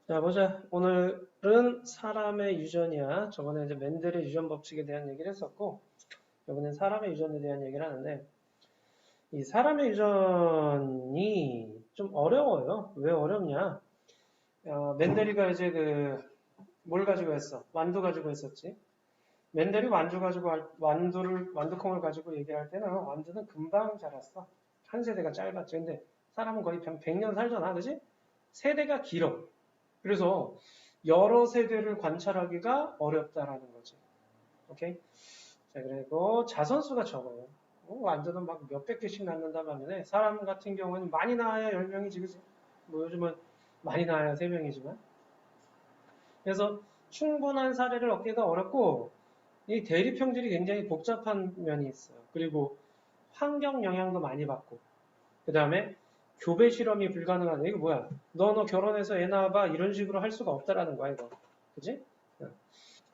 자, 보자. 오늘은 사람의 유전이야. 저번에 이제 맨델의 유전 법칙에 대한 얘기를 했었고, 이번엔 사람의 유전에 대한 얘기를 하는데, 이 사람의 유전이 좀 어려워요. 왜 어렵냐? 맨델이가 이제 뭘 가지고 했어? 완두 가지고 했었지. 맨델이 완두 가지고, 완두콩을 가지고 얘기할 때는 완두는 금방 자랐어. 한 세대가 짧았지. 근데 사람은 거의 100년 살잖아. 그지? 세대가 길어. 그래서 여러 세대를 관찰하기가 어렵다라는 거지. 오케이? 자, 그리고 자선수가 적어요. 완전은 막 몇백 개씩 낳는다 반면에 사람 같은 경우는 많이 낳아야 10명이지, 그지? 뭐 요즘은 많이 낳아야 3명이지만. 그래서 충분한 사례를 얻기가 어렵고, 이 대립형질이 굉장히 복잡한 면이 있어요. 그리고 환경 영향도 많이 받고, 그 다음에 교배 실험이 불가능하다. 이거 뭐야? 너 결혼해서 애 낳아봐. 이런 식으로 할 수가 없다라는 거야, 이거. 그지?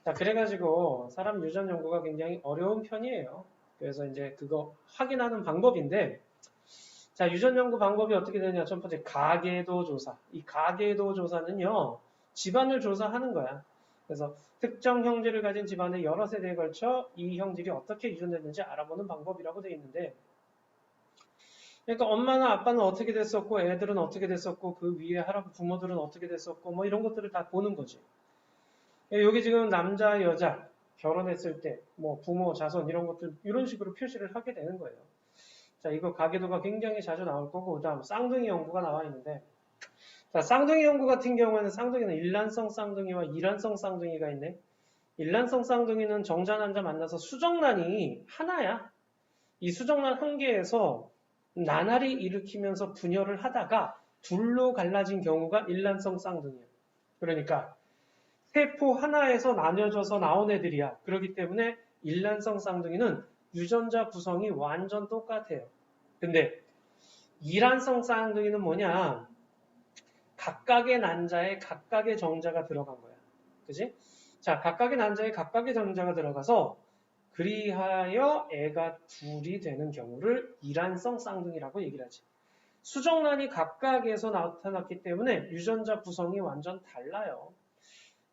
자, 그래가지고 사람 유전 연구가 굉장히 어려운 편이에요. 그래서 이제 그거 확인하는 방법인데, 자, 유전 연구 방법이 어떻게 되냐? 첫 번째, 가계도 조사. 이 가계도 조사는요, 집안을 조사하는 거야. 그래서 특정 형질을 가진 집안의 여러 세대에 걸쳐 이 형질이 어떻게 유전됐는지 알아보는 방법이라고 되어 있는데, 그러니까 엄마나 아빠는 어떻게 됐었고, 애들은 어떻게 됐었고, 그 위에 할아버지 부모들은 어떻게 됐었고, 뭐 이런 것들을 다 보는 거지. 여기 지금 남자, 여자 결혼했을 때, 뭐 부모, 자손 이런 것들 이런 식으로 표시를 하게 되는 거예요. 자, 이거 가계도가 굉장히 자주 나올 거고, 그다음 쌍둥이 연구가 나와 있는데, 자, 쌍둥이 연구 같은 경우에는 쌍둥이는 일란성 쌍둥이와 이란성 쌍둥이가 있네. 일란성 쌍둥이는 정자 남자 만나서 수정란이 하나야. 이 수정란 한 개에서 나날이 일으키면서 분열을 하다가 둘로 갈라진 경우가 일란성 쌍둥이야. 그러니까 세포 하나에서 나뉘어져서 나온 애들이야. 그렇기 때문에 일란성 쌍둥이는 유전자 구성이 완전 똑같아요. 근데 이란성 쌍둥이는 뭐냐? 각각의 난자에 각각의 정자가 들어간 거야. 그지? 자, 각각의 난자에 각각의 정자가 들어가서 그리하여 애가 둘이 되는 경우를 이란성 쌍둥이라고 얘기를 하지. 수정란이 각각에서 나타났기 때문에 유전자 구성이 완전 달라요.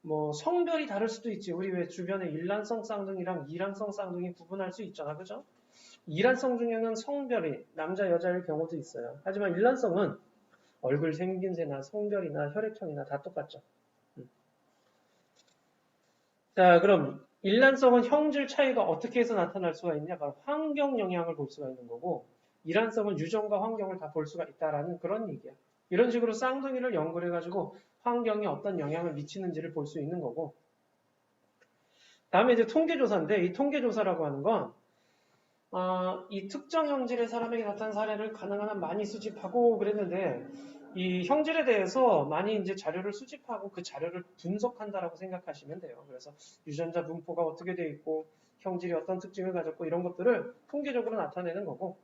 뭐 성별이 다를 수도 있지. 우리 왜 주변에 일란성 쌍둥이랑 이란성 쌍둥이 구분할 수 있잖아. 그죠? 이란성 중에는 성별이 남자 여자일 경우도 있어요. 하지만 일란성은 얼굴 생김새나 성별이나 혈액형이나 다 똑같죠. 자, 그럼 일란성은 형질 차이가 어떻게 해서 나타날 수가 있냐? 바로 환경 영향을 볼 수가 있는 거고, 이란성은 유전과 환경을 다 볼 수가 있다라는 그런 얘기야. 이런 식으로 쌍둥이를 연구를 해가지고 환경에 어떤 영향을 미치는지를 볼 수 있는 거고, 다음에 이제 통계조사인데, 이 통계조사라고 하는 건 이 특정 형질의 사람에게 나타난 사례를 가능한 한 많이 수집하고 그랬는데, 이 형질에 대해서 많이 이제 자료를 수집하고 그 자료를 분석한다라고 생각하시면 돼요. 그래서 유전자 분포가 어떻게 돼 있고, 형질이 어떤 특징을 가졌고, 이런 것들을 통계적으로 나타내는 거고,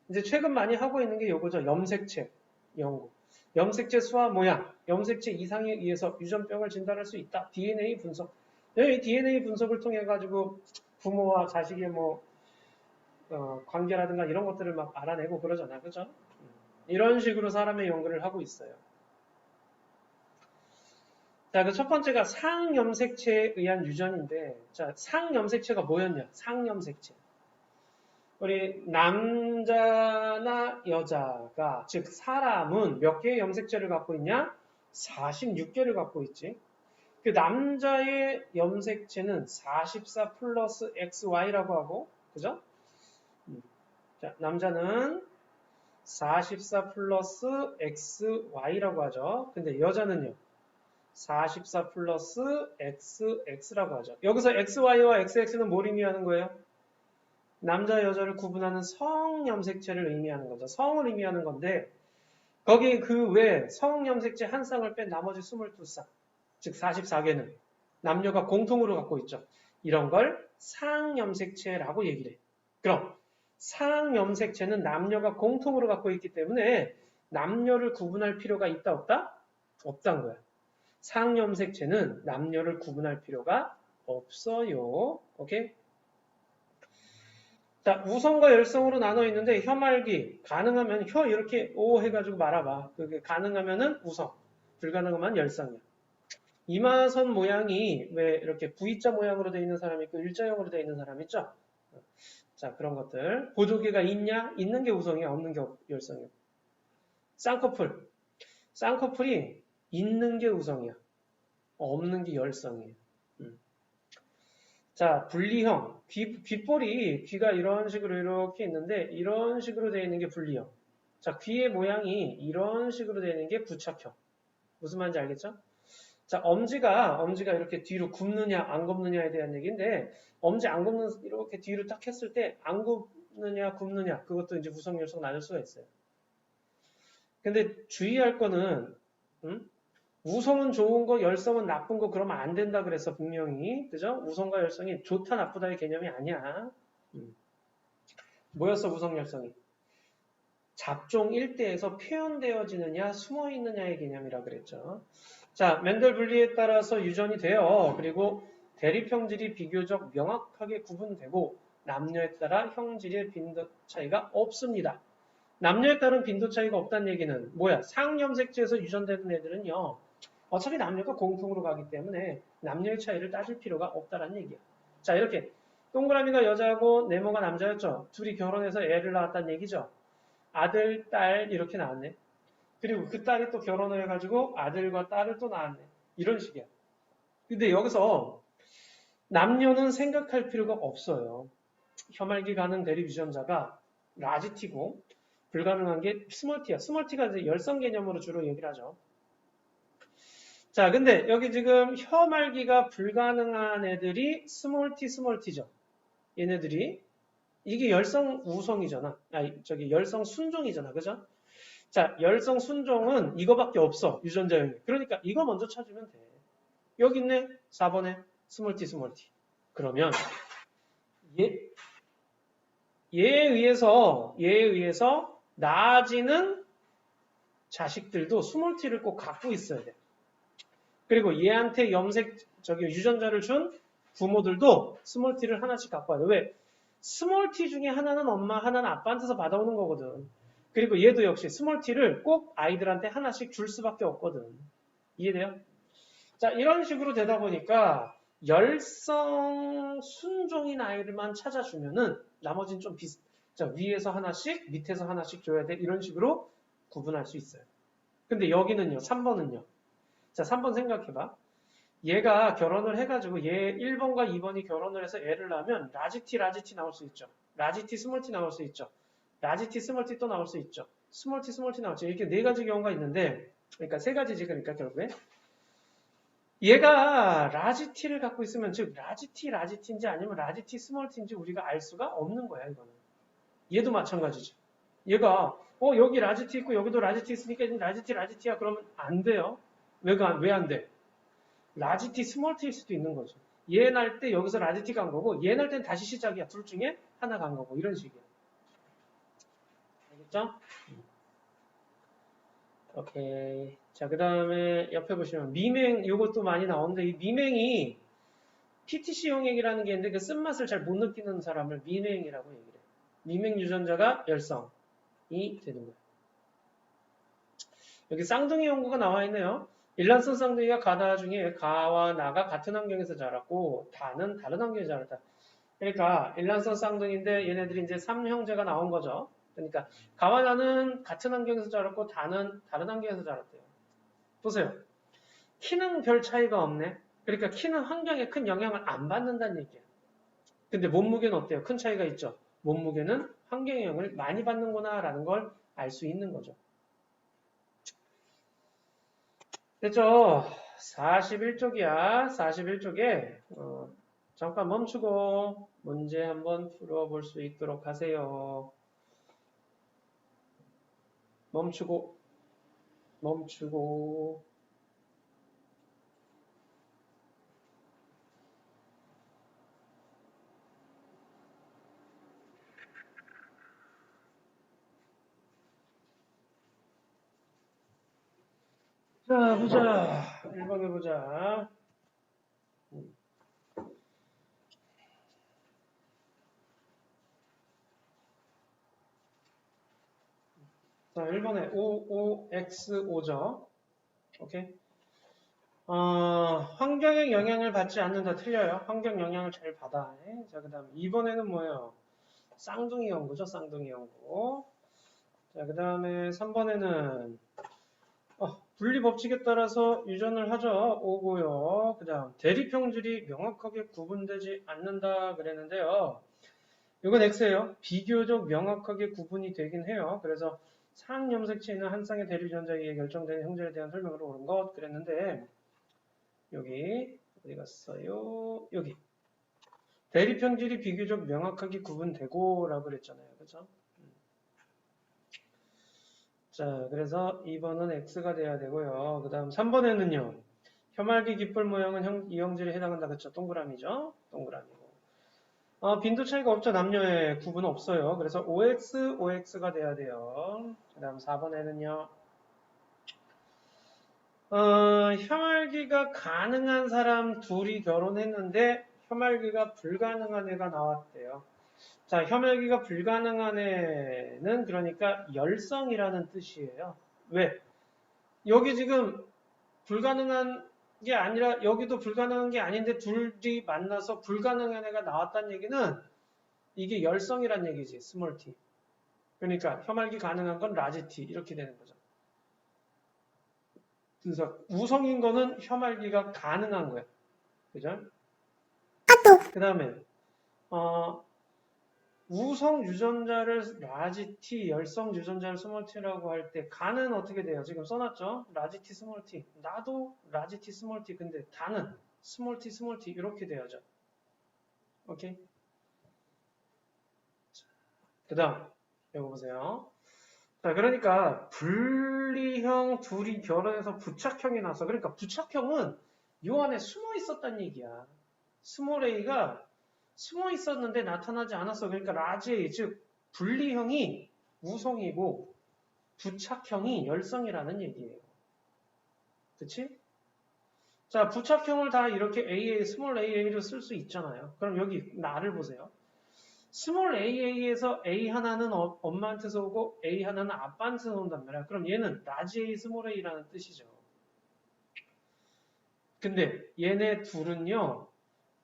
이제 최근 많이 하고 있는 게 요거죠. 염색체 연구. 염색체 수와 모양, 염색체 이상에 의해서 유전병을 진단할 수 있다. DNA 분석. 이 DNA 분석을 통해 가지고 부모와 자식의 관계라든가 이런 것들을 막 알아내고 그러잖아. 그죠? 이런 식으로 사람의 연구를 하고 있어요. 자, 그 첫 번째가 상염색체에 의한 유전인데, 자, 상염색체가 뭐였냐? 상염색체. 우리 남자나 여자가, 즉 사람은 몇 개의 염색체를 갖고 있냐? 46개를 갖고 있지. 그 남자의 염색체는 44 플러스 XY라고 하고, 그죠? 자, 남자는 44 플러스 XY라고 하죠. 근데 여자는요, 44 플러스 XX라고 하죠. 여기서 XY와 XX는 뭘 의미하는 거예요? 남자, 여자를 구분하는 성염색체를 의미하는 거죠. 성을 의미하는 건데, 거기 그 외 성염색체 한 쌍을 뺀 나머지 22쌍, 즉 44개는 남녀가 공통으로 갖고 있죠. 이런 걸 상염색체라고 얘기를 해. 그럼 상염색체는 남녀가 공통으로 갖고 있기 때문에 남녀를 구분할 필요가 있다 없다? 없다는 거야. 상염색체는 남녀를 구분할 필요가 없어요. 오케이? 자, 우성과 열성으로 나눠 있는데 혀말기 가능하면 혀 이렇게 오 해가지고 말아봐. 그게 가능하면은 우성. 불가능한 열성이야. 이마선 모양이 왜 이렇게 V자 모양으로 되어 있는 사람이 있고 일자형으로 되어 있는 사람 있죠? 자, 그런 것들. 보조개가 있냐? 있는 게 우성이야, 없는 게 열성이야. 쌍꺼풀. 쌍꺼풀이 있는 게 우성이야. 없는 게 열성이에요. 자, 분리형. 귓볼이, 귀가 이런 식으로 이렇게 있는데, 이런 식으로 되어 있는 게 분리형. 자, 귀의 모양이 이런 식으로 되어 있는 게 부착형. 무슨 말인지 알겠죠? 자, 엄지가 이렇게 뒤로 굽느냐, 안 굽느냐에 대한 얘기인데, 엄지 안 굽는, 이렇게 뒤로 딱 했을 때, 안 굽느냐, 굽느냐, 그것도 이제 우성, 열성 나눌 수가 있어요. 근데 주의할 거는, 우성은 좋은 거, 열성은 나쁜 거, 그러면 안 된다 그래서 분명히, 그죠? 우성과 열성이 좋다, 나쁘다의 개념이 아니야. 뭐였어, 우성, 열성이? 잡종 일대에서 표현되어지느냐, 숨어있느냐의 개념이라 그랬죠. 자, 멘델 분리에 따라서 유전이 돼요. 그리고 대립형질이 비교적 명확하게 구분되고 남녀에 따라 형질의 빈도 차이가 없습니다. 남녀에 따른 빈도 차이가 없다는 얘기는 뭐야? 상염색체에서 유전되는 애들은요. 어차피 남녀가 공통으로 가기 때문에 남녀의 차이를 따질 필요가 없다는 얘기야. 자, 이렇게 동그라미가 여자고 네모가 남자였죠. 둘이 결혼해서 애를 낳았다는 얘기죠. 아들, 딸 이렇게 나왔네. 그리고 그 딸이 또 결혼을 해가지고 아들과 딸을 또 낳았네. 이런 식이야. 근데 여기서 남녀는 생각할 필요가 없어요. 혐알기 가능 대립 유전자가 라지티고 불가능한 게 스몰티야. 스몰티가 이제 열성 개념으로 주로 얘기를 하죠. 자, 근데 여기 지금 혐알기가 불가능한 애들이 스몰티죠. 얘네들이 이게 열성 우성이잖아. 열성 순종이잖아. 그죠? 자, 열성 순종은 이거밖에 없어. 유전자형이. 그러니까 이거 먼저 찾으면 돼. 여기 있네. 4번에 스몰티. 그러면 얘에 의해서 나아지는 자식들도 스몰티를 꼭 갖고 있어야 돼. 그리고 얘한테 유전자를 준 부모들도 스몰티를 하나씩 갖고 와야 돼. 왜? 스몰티 중에 하나는 엄마, 하나는 아빠한테서 받아오는 거거든. 그리고 얘도 역시 스몰티를 꼭 아이들한테 하나씩 줄 수밖에 없거든. 이해돼요? 자, 이런 식으로 되다 보니까 열성 순종인 아이들만 찾아주면은 나머지는 좀 자, 위에서 하나씩, 밑에서 하나씩 줘야 돼. 이런 식으로 구분할 수 있어요. 근데 여기는요, 3번은요. 자, 3번 생각해봐. 얘가 결혼을 해가지고 얘 1번과 2번이 결혼을 해서 애를 낳으면 라지티 나올 수 있죠. 라지티 스몰티 나올 수 있죠. 라지티 스몰티 또 나올 수 있죠. 스몰티 나올 수 있죠. 이렇게 네 가지 경우가 있는데, 그러니까 세 가지지, 그러니까 결국에. 얘가 라지티를 갖고 있으면, 즉 라지티인지 아니면 라지티 스몰티인지 우리가 알 수가 없는 거야, 이거는. 얘도 마찬가지죠. 얘가 여기 라지티 있고 여기도 라지티 있으니까 라지티야 그러면 안 돼요. 왜 안 돼? 라지티 스몰티일 수도 있는 거죠. 얘 날 때 여기서 라지티 간 거고 얘 날 땐 다시 시작이야. 둘 중에 하나 간 거고 이런 식이야. 알겠죠? 오케이. 자, 그 다음에 옆에 보시면 미맹 이것도 많이 나오는데 이 미맹이 PTC 용액이라는 게 있는데 그 쓴맛을 잘 못 느끼는 사람을 미맹이라고 얘기를 해요. 미맹 유전자가 열성이 되는 거예요. 여기 쌍둥이 연구가 나와 있네요. 일란성 쌍둥이가 가다 중에 가와 나가 같은 환경에서 자랐고 다는 다른 환경에서 자랐다. 그러니까 일란성 쌍둥이인데 얘네들이 이제 3형제가 나온 거죠. 그러니까 가와 나는 같은 환경에서 자랐고 다는 다른 환경에서 자랐대요. 보세요. 키는 별 차이가 없네. 그러니까 키는 환경에 큰 영향을 안 받는다는 얘기야. 근데 몸무게는 어때요? 큰 차이가 있죠. 몸무게는 환경의 영향을 많이 받는구나 라는 걸 알 수 있는 거죠. 됐죠? 41쪽이야. 41쪽에 잠깐 멈추고 문제 한번 풀어볼 수 있도록 하세요. 멈추고 자, 보자. 1번 해보자. 자, 1번에 5, 5, X, 5죠. 오케이? 환경의 영향을 받지 않는다. 틀려요. 환경 영향을 잘 받아. 자, 그 다음 2번에는 뭐예요? 쌍둥이 연구죠. 쌍둥이 연구. 자, 그 다음에 3번에는 분리 법칙에 따라서 유전을 하죠. 오고요. 그 다음 대립형질이 명확하게 구분되지 않는다 그랬는데요. 이건 X예요. 비교적 명확하게 구분이 되긴 해요. 그래서 상염색체는 한 쌍의 대립유전자에 의해 결정되는 형질에 대한 설명으로 옳은 것 그랬는데 여기 어디 갔어요? 여기 대립형질이 비교적 명확하게 구분되고 라고 그랬잖아요. 그죠? 자, 그래서 2번은 X가 돼야 되고요. 그 다음 3번에는요. 혐알기 깃털 모양은 이 형질에 해당한다. 그쵸? 동그라미죠? 동그라미고. 빈도 차이가 없죠. 남녀의 구분 없어요. 그래서 OX, OX가 돼야 돼요. 그 다음 4번에는요. 혐알기가 가능한 사람 둘이 결혼했는데 혐알기가 불가능한 애가 나왔대요. 자, 혐알기가 불가능한 애는 그러니까 열성이라는 뜻이에요. 왜? 여기 지금 불가능한 게 아니라 여기도 불가능한 게 아닌데 둘이 만나서 불가능한 애가 나왔다는 얘기는 이게 열성이란 얘기지. 스몰 t. 그러니까 혐알기 가능한 건 라지 t 이렇게 되는 거죠. 그래서 우성인 거는 혐알기가 가능한 거야. 그죠? 그 다음에 우성 유전자를 라지 T, 열성 유전자를 스몰 T라고 할 때 간은 어떻게 돼요? 지금 써놨죠? 라지 T, 스몰 T. 나도 라지 T, 스몰 T. 근데 다는 스몰 T, 스몰 T 이렇게 돼야죠. 오케이? 그 다음 이거 보세요. 자, 그러니까 분리형 둘이 결혼해서 부착형이 나서 그러니까 부착형은 요 안에 숨어 있었단 얘기야. 스몰 a가 숨어 있었는데 나타나지 않았어. 그러니까 라지 a, 즉 분리형이 우성이고 부착형이 열성이라는 얘기예요. 그치? 자, 부착형을 다 이렇게 AA, 스몰 AA로 쓸 수 있잖아요. 그럼 여기 나를 보세요. 스몰 AA에서 A 하나는 엄마한테서 오고 A 하나는 아빠한테서 온단 말이야. 그럼 얘는 라지 A, 스몰 A라는 뜻이죠. 근데 얘네 둘은요.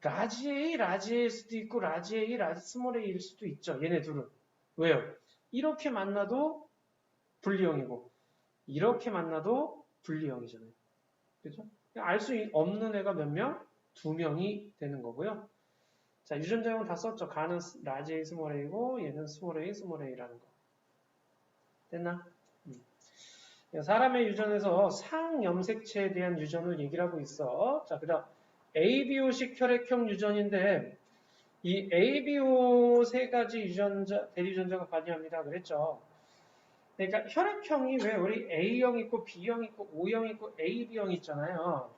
라지 A, 라지 A일 수도 있고 라지 A, 라지 스몰 A일 수도 있죠. 얘네 둘은. 왜요? 이렇게 만나도 분리형이고 이렇게 만나도 분리형이잖아요. 그죠? 알 수 없는 애가 몇 명? 2명이 되는 거고요. 자, 유전자형은 다 썼죠. 가는 라지 A, 스몰 A고 얘는 스몰 A, 스몰 A라는 거. 됐나? 사람의 유전에서 상염색체에 대한 유전을 얘기를 하고 있어. 자, 그 다음 ABO식 혈액형 유전인데 이 ABO 세 가지 유전자, 대리유전자가 관여합니다. 그랬죠. 그러니까 혈액형이 왜 우리 A형 있고 B형 있고 O형 있고 AB형 있잖아요.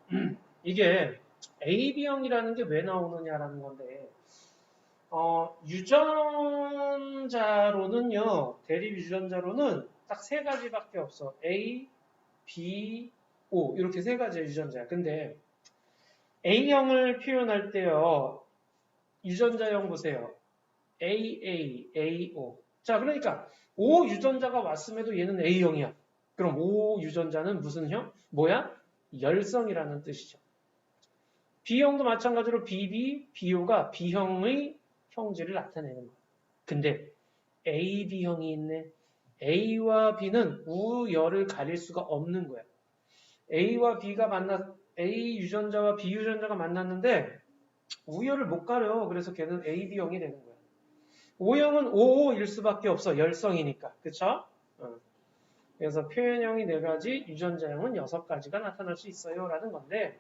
이게 AB형이라는 게 왜 나오느냐라는 건데 유전자로는요. 대립 유전자로는 딱 세 가지밖에 없어. A, B, O 이렇게 세 가지의 유전자야. 근데 A형을 표현할 때요. 유전자형 보세요. AA, AO. 자, 그러니까 O 유전자가 왔음에도 얘는 A형이야. 그럼 O 유전자는 무슨 형? 뭐야? 열성이라는 뜻이죠. B형도 마찬가지로 BB, BO가 B형의 형질을 나타내는 거야. 근데 AB형이 있네. A와 B는 우열을 가릴 수가 없는 거야. A와 B가 A 유전자와 B 유전자가 만났는데 우열을 못 가려. 그래서 걔는 AB형이 되는 거야. O형은 OO일 수밖에 없어. 열성이니까. 그쵸? 그래서 표현형이 4가지, 유전자형은 6가지가 나타날 수 있어요. 라는 건데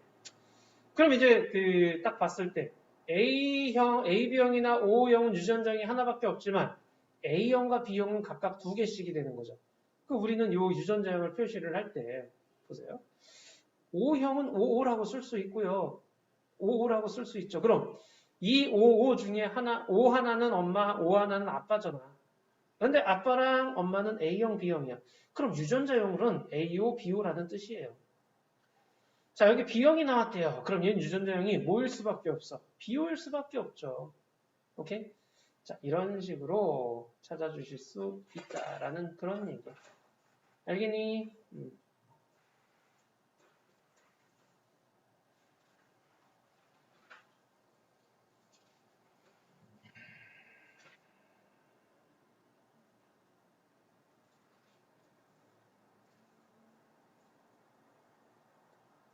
그럼 이제 딱 봤을 때 A형, AB형이나 O형은 유전자형이 하나밖에 없지만 A형과 B형은 각각 2개씩이 되는 거죠. 우리는 이 유전자형을 표시를 할 때 보세요. O형은 OO라고 쓸 수 있고요. OO라고 쓸 수 있죠. 그럼 이 O 중에 O 하나는 엄마, O 하나는 아빠잖아. 근데 아빠랑 엄마는 A형, B형이야. 그럼 유전자형으로는 AO, BO라는 뜻이에요. 자, 여기 B형이 나왔대요. 그럼 얘는 유전자형이 뭐일 수밖에 없어? BO일 수밖에 없죠. 오케이? 자, 이런 식으로 찾아주실 수 있다라는 그런 얘기. 알겠니?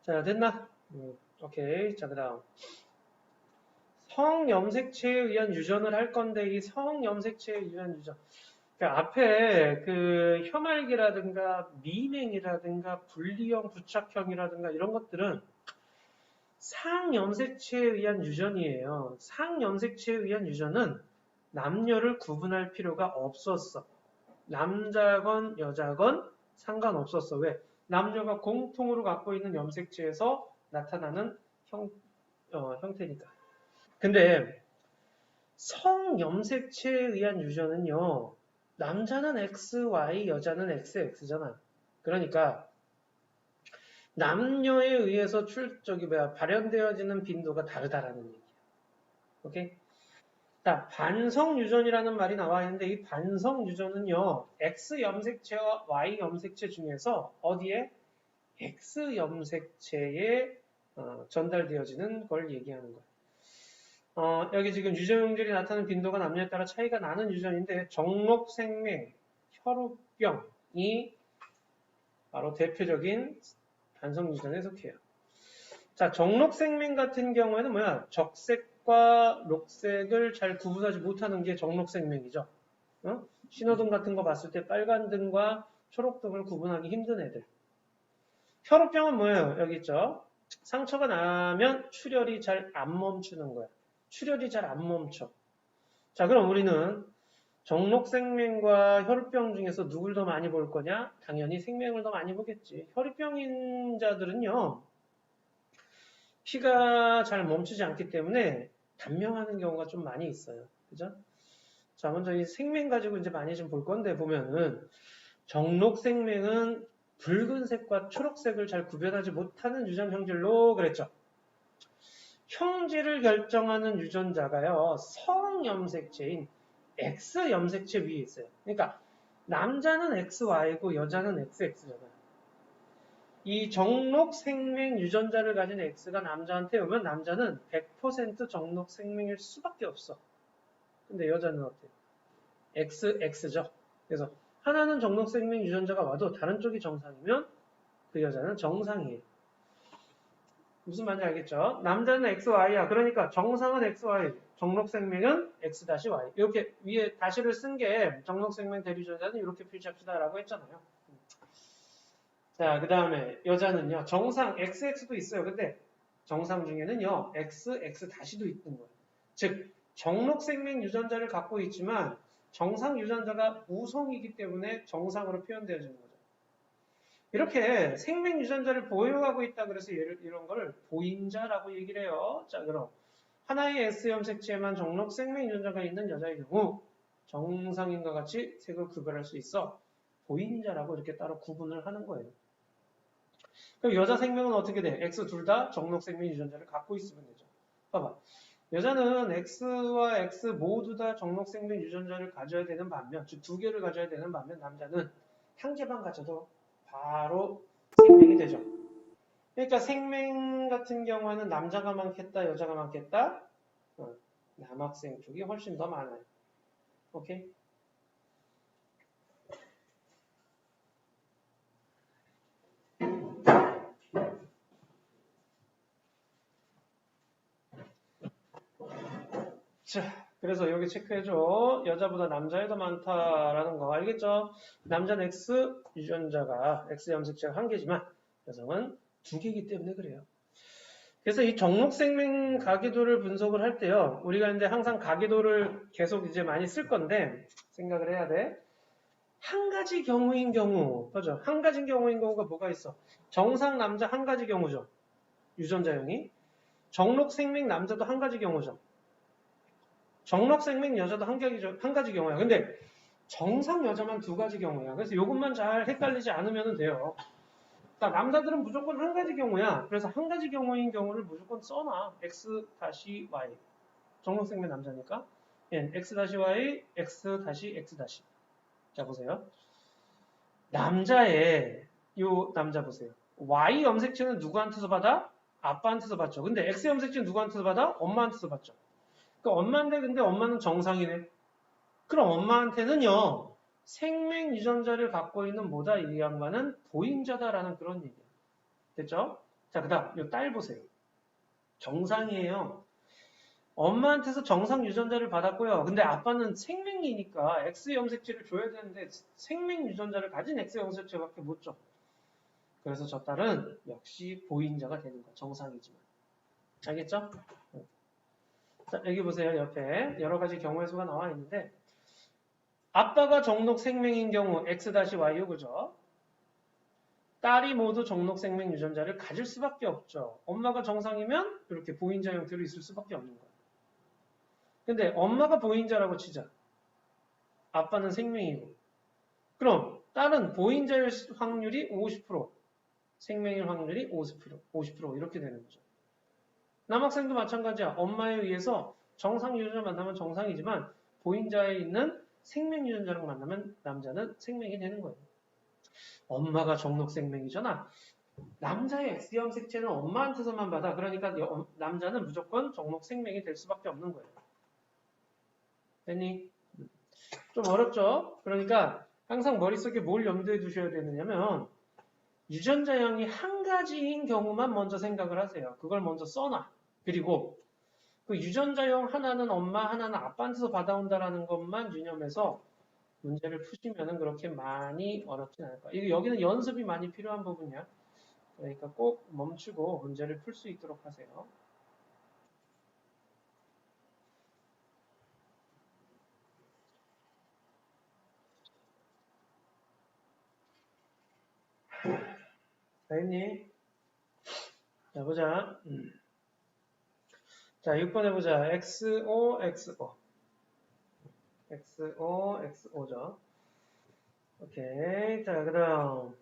자, 됐나? 오케이. 자, 그 다음. 성염색체에 의한 유전을 할 건데, 이 성염색체에 의한 유전. 그 앞에 그 혐알기라든가 미맹이라든가 분리형 부착형이라든가 이런 것들은 상염색체에 의한 유전이에요. 상염색체에 의한 유전은 남녀를 구분할 필요가 없었어. 남자건 여자건 상관없었어. 왜? 남녀가 공통으로 갖고 있는 염색체에서 나타나는 형태니까. 근데 성염색체에 의한 유전은요. 남자는 XY, 여자는 XX잖아. 그러니까 남녀에 의해서 발현되어지는 빈도가 다르다라는 얘기야. 오케이? 자, 반성 유전이라는 말이 나와 있는데 이 반성 유전은요. X 염색체와 Y 염색체 중에서 어디에 X 염색체에 전달되어지는 걸 얘기하는 거야. 여기 지금 유전형질이 나타나는 빈도가 남녀에 따라 차이가 나는 유전인데 정록생명, 혈우병이 바로 대표적인 반성 유전에 속해요. 자, 정록생명 같은 경우에는 뭐야? 적색과 녹색을 잘 구분하지 못하는 게 정록생명이죠. 신호등 같은 거 봤을 때 빨간 등과 초록등을 구분하기 힘든 애들. 혈우병은 뭐예요? 여기 있죠. 상처가 나면 출혈이 잘 안 멈추는 거야. 출혈이 잘 안 멈춰. 자, 그럼 우리는 정록생명과 혈우병 중에서 누굴 더 많이 볼 거냐? 당연히 생명을 더 많이 보겠지. 혈우병인 자들은요, 피가 잘 멈추지 않기 때문에 단명하는 경우가 좀 많이 있어요. 그죠? 자, 먼저 이 생명 가지고 이제 많이 좀 볼 건데 보면은 정록생명은 붉은색과 초록색을 잘 구별하지 못하는 유전 형질로 그랬죠. 형질을 결정하는 유전자가요, 성염색체인 X염색체 위에 있어요. 그러니까 남자는 XY고 여자는 XX잖아요. 이 정록생명 유전자를 가진 X가 남자한테 오면 남자는 100% 정록생명일 수밖에 없어. 근데 여자는 어때요? XX죠. 그래서 하나는 정록생명 유전자가 와도 다른 쪽이 정상이면 그 여자는 정상이에요. 무슨 말인지 알겠죠? 남자는 XY야. 그러니까 정상은 XY, 정록생명은 X-Y. 이렇게 위에 다시를 쓴 게 정록생명 대리전자는 이렇게 표시합시다라고 했잖아요. 자, 그 다음에 여자는요. 정상 XX도 있어요. 근데 정상 중에는요. XX-도 있는 거예요. 즉 정록생명 유전자를 갖고 있지만 정상 유전자가 우성이기 때문에 정상으로 표현되어지는 거죠. 이렇게 생명 유전자를 보유하고 있다 그래서 이런 거를 보인자라고 얘기를 해요. 자, 그럼 하나의 S염색체에만 정록 생명 유전자가 있는 여자의 경우 정상인과 같이 색을 구별할 수 있어 보인자라고 이렇게 따로 구분을 하는 거예요. 그럼 여자 생명은 어떻게 돼? X 둘 다 정록 생명 유전자를 갖고 있으면 되죠. 봐봐. 여자는 X와 X 모두 다 정록 생명 유전자를 가져야 되는 반면, 즉 두 개를 가져야 되는 반면 남자는 한 개만 가져도 바로 생명이 되죠. 그러니까 생명 같은 경우에는 남자가 많겠다, 여자가 많겠다. 남학생 쪽이 훨씬 더 많아요. 오케이? 자, 그래서 여기 체크해줘. 여자보다 남자에 더 많다라는 거 알겠죠? 남자는 X 유전자가 X 염색체가 한 개지만 여성은 두 개이기 때문에 그래요. 그래서 이 정록생명 가계도를 분석을 할 때요. 우리가 이제 항상 가계도를 계속 이제 많이 쓸 건데 생각을 해야 돼. 한 가지 경우인 경우, 그죠? 한 가지 경우인 경우가 뭐가 있어? 정상 남자 한 가지 경우죠. 유전자형이. 정록생명 남자도 한 가지 경우죠. 정록생명 여자도 한 가지 경우야. 근데 정상 여자만 두 가지 경우야. 그래서 이것만 잘 헷갈리지 않으면 돼요. 그러니까 남자들은 무조건 한 가지 경우야. 그래서 한 가지 경우인 경우를 무조건 써놔. X-Y. 정록생명 남자니까. X-Y, X-X-. 자, 보세요. 남자의 요 남자 보세요. Y 염색체는 누구한테서 받아? 아빠한테서 받죠. 근데 X 염색체는 누구한테서 받아? 엄마한테서 받죠. 그러니까 엄마인데 근데 엄마는 정상이네. 그럼 엄마한테는요. 생명 유전자를 갖고 있는 뭐다 이 양반은 보임자다라는 그런 얘기야. 됐죠? 자, 그 다음, 이 딸 보세요. 정상이에요. 엄마한테서 정상 유전자를 받았고요. 근데 아빠는 생명이니까 X 염색체를 줘야 되는데 생명 유전자를 가진 X 염색체밖에 못 줘. 그래서 저 딸은 역시 보인자가 되는 거야. 정상이지만. 알겠죠? 자, 여기 보세요. 옆에 여러 가지 경우의 수가 나와 있는데 아빠가 정록 생명인 경우 X-Y요. 그죠? 딸이 모두 정록 생명 유전자를 가질 수밖에 없죠. 엄마가 정상이면 이렇게 보인자 형태로 있을 수밖에 없는 거예요. 근데 엄마가 보인자라고 치자. 아빠는 생명이고. 그럼 딸은 보인자일 확률이 50%, 생명일 확률이 50% 이렇게 되는 거죠. 남학생도 마찬가지야. 엄마에 의해서 정상 유전자 만나면 정상이지만 보인자에 있는 생명 유전자랑 만나면 남자는 생명이 되는 거예요. 엄마가 정록 생명이잖아. 남자의 X형 색채는 엄마한테서만 받아. 그러니까 남자는 무조건 정록 생명이 될 수밖에 없는 거예요. 됐니? 좀 어렵죠? 그러니까 항상 머릿속에 뭘 염두에 두셔야 되느냐면 유전자형이 한 가지인 경우만 먼저 생각을 하세요. 그걸 먼저 써놔. 그리고 그 유전자형 하나는 엄마, 하나는 아빠한테서 받아온다라는 것만 유념해서 문제를 푸시면은 그렇게 많이 어렵진 않을 거야. 여기는 연습이 많이 필요한 부분이야. 그러니까 꼭 멈추고 문제를 풀 수 있도록 하세요. 자, 했니? 자, 보자. 자, 6번 해보자. XO, XO. XO, XO죠. 오케이. 자, 그 다음.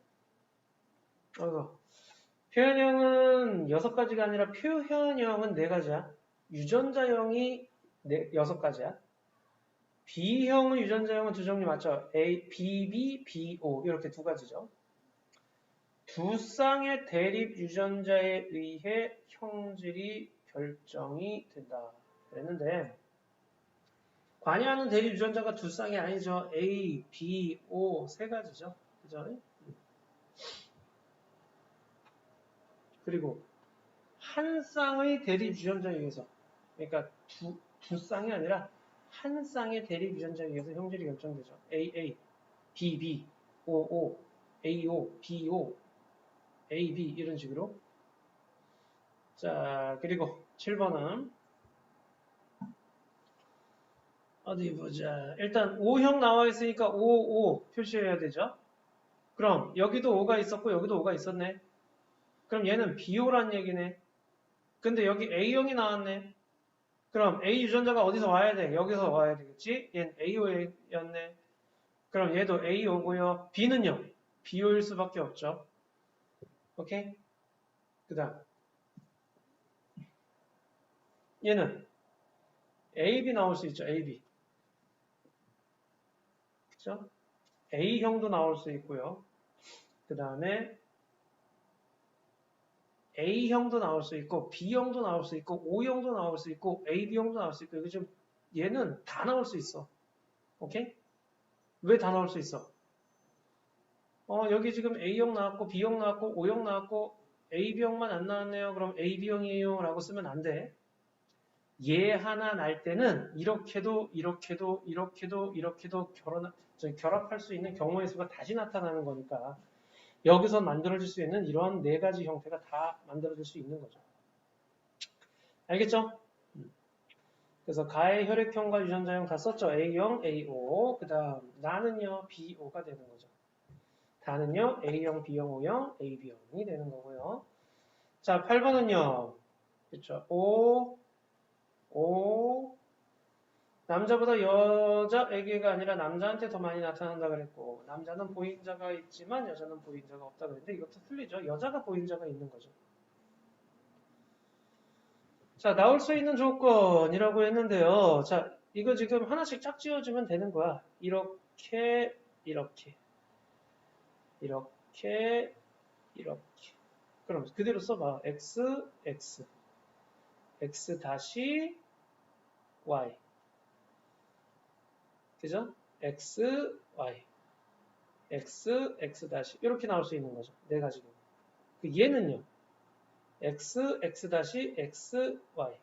표현형은 6가지가 아니라 표현형은 4가지야. 유전자형이 6가지야. B형은 유전자형은 2종류 맞죠? A, BB, BO 이렇게 2가지죠. 두 쌍의 대립 유전자에 의해 형질이 결정이 된다. 그랬는데 관여하는 대립 유전자가 두 쌍이 아니죠. A, B, O 3가지죠. 그죠? 그리고 한 쌍의 대립 유전자에 의해서 그러니까 두 쌍이 아니라 한 쌍의 대립 유전자에 의해서 형질이 결정되죠. AA, BB, OO, AO, BO, AB 이런 식으로. 자, 그리고 7번은 어디 보자. 일단 O형 나와 있으니까 O 표시해야 되죠. 그럼 여기도 O가 있었고 여기도 O가 있었네. 그럼 얘는 BO란 얘기네. 근데 여기 A형이 나왔네. 그럼 A 유전자가 어디서 와야 돼? 여기서 와야 되겠지? 얘는 AO였네. 그럼 얘도 AO고요. B는요? BO일 수밖에 없죠. 오케이? 그 다음 얘는 AB 나올 수 있죠. AB. 그쵸? A형도 나올 수 있고요. 그 다음에 A형도 나올 수 있고 B형도 나올 수 있고 O형도 나올 수 있고 AB형도 나올 수 있고 이거 지금 얘는 다 나올 수 있어. 오케이? 왜 다 나올 수 있어? 여기 지금 A형 나왔고 B형 나왔고 O형 나왔고 AB형만 안 나왔네요. 그럼 AB형이에요 라고 쓰면 안 돼. 얘 하나 날 때는 이렇게도 결합할 수 있는 경우의 수가 다시 나타나는 거니까 여기서 만들어질 수 있는 이러한 4가지 형태가 다 만들어질 수 있는 거죠. 알겠죠? 그래서 가의 혈액형과 유전자형 다 썼죠. A형, AO. 그 다음 나는요, BO가 되는 거죠. 다는요, A형, B형, O형, AB형이 되는 거고요. 자, 8번은요. 그렇죠. O. 남자보다 여자에게가 아니라 남자한테 더 많이 나타난다 그랬고 남자는 보인자가 있지만 여자는 보인자가 없다 그랬는데 이것도 틀리죠. 여자가 보인자가 있는 거죠. 자, 나올 수 있는 조건이라고 했는데요. 자, 이거 지금 하나씩 짝 지어주면 되는 거야. 이렇게. 그럼 그대로 써봐. X 다시 Y. 그죠? X 다시. 이렇게 나올 수 있는 거죠. 4가지로. 얘는요. x, x 다시, x, y.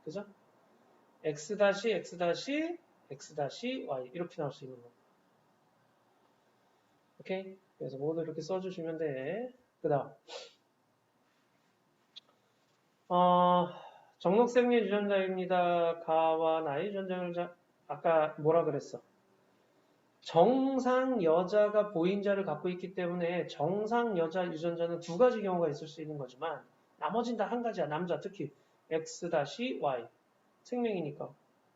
그죠? x 다시, x 다시, x 다시, y. 이렇게 나올 수 있는 거. 오케이? 그래서 모두 이렇게 써주시면 돼. 그 다음. 정록생리 유전자입니다. 가와 나의 유전자를 아까 뭐라 그랬어? 정상 여자가 보인자를 갖고 있기 때문에 정상 여자 유전자는 두 가지 경우가 있을 수 있는 거지만 나머지는 다 한 가지야. 남자 특히 X-Y 생명이니까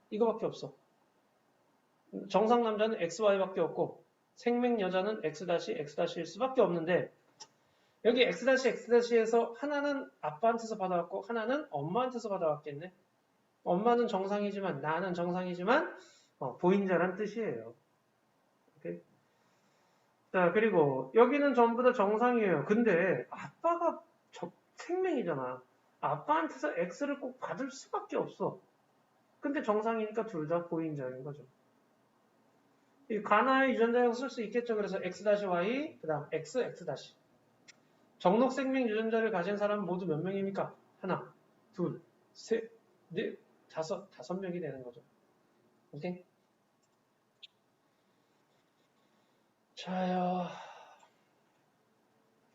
이거밖에 없어. 정상 남자는 XY밖에 없고 생명 여자는 X-X'일 수밖에 없는데 여기 X-X에서 하나는 아빠한테서 받아왔고 하나는 엄마한테서 받아왔겠네. 엄마는 정상이지만 나는 정상이지만 보인자란 뜻이에요. 오케이? 자, 그리고 여기는 전부 다 정상이에요. 근데 아빠가 생명이잖아. 아빠한테서 X를 꼭 받을 수밖에 없어. 근데 정상이니까 둘 다 보인자인 거죠. 이 가나의 유전자형 쓸 수 있겠죠. 그래서 X-Y, 그 다음 X, X-. 정록 생명 유전자를 가진 사람은 모두 몇 명입니까? 하나, 둘, 셋, 넷, 다섯 명이 되는 거죠. 오케이? 자요.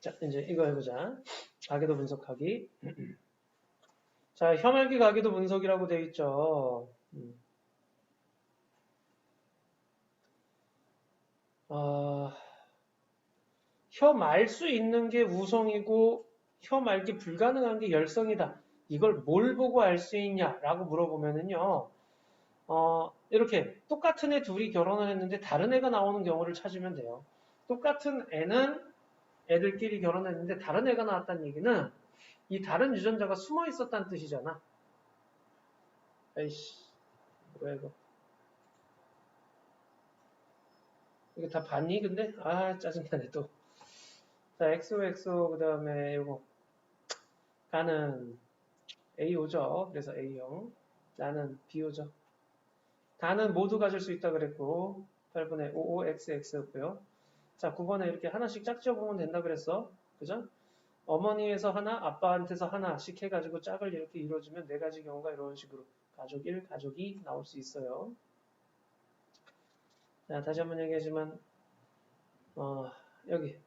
자, 이제 이거 해보자. 가계도 분석하기. 자, 혐알기 가계도 분석이라고 되어 있죠. 혀 말 수 있는 게 우성이고 혀 말기 불가능한 게 열성이다. 이걸 뭘 보고 알 수 있냐라고 물어보면은요. 이렇게 똑같은 애 둘이 결혼을 했는데 다른 애가 나오는 경우를 찾으면 돼요. 똑같은 애는 애들끼리 결혼했는데 다른 애가 나왔다는 얘기는 이 다른 유전자가 숨어 있었다는 뜻이잖아. 에이씨, 뭐야 이거. 이거 다 봤니 근데? 아 짜증나네 또. 자, XO, 그 다음에 이거 가는 A오죠. 그래서 A형. 나는 B오죠. 다는 모두 가질 수 있다 그랬고 8분의 55XX였고요. 자, 9번에 이렇게 하나씩 짝지어 보면 된다 그랬어. 그죠? 어머니에서 하나, 아빠한테서 하나씩 해가지고 짝을 이렇게 이루어주면 네 가지 경우가 이런 식으로 가족 1, 가족 2 나올 수 있어요. 자, 다시 한번 얘기하지만 여기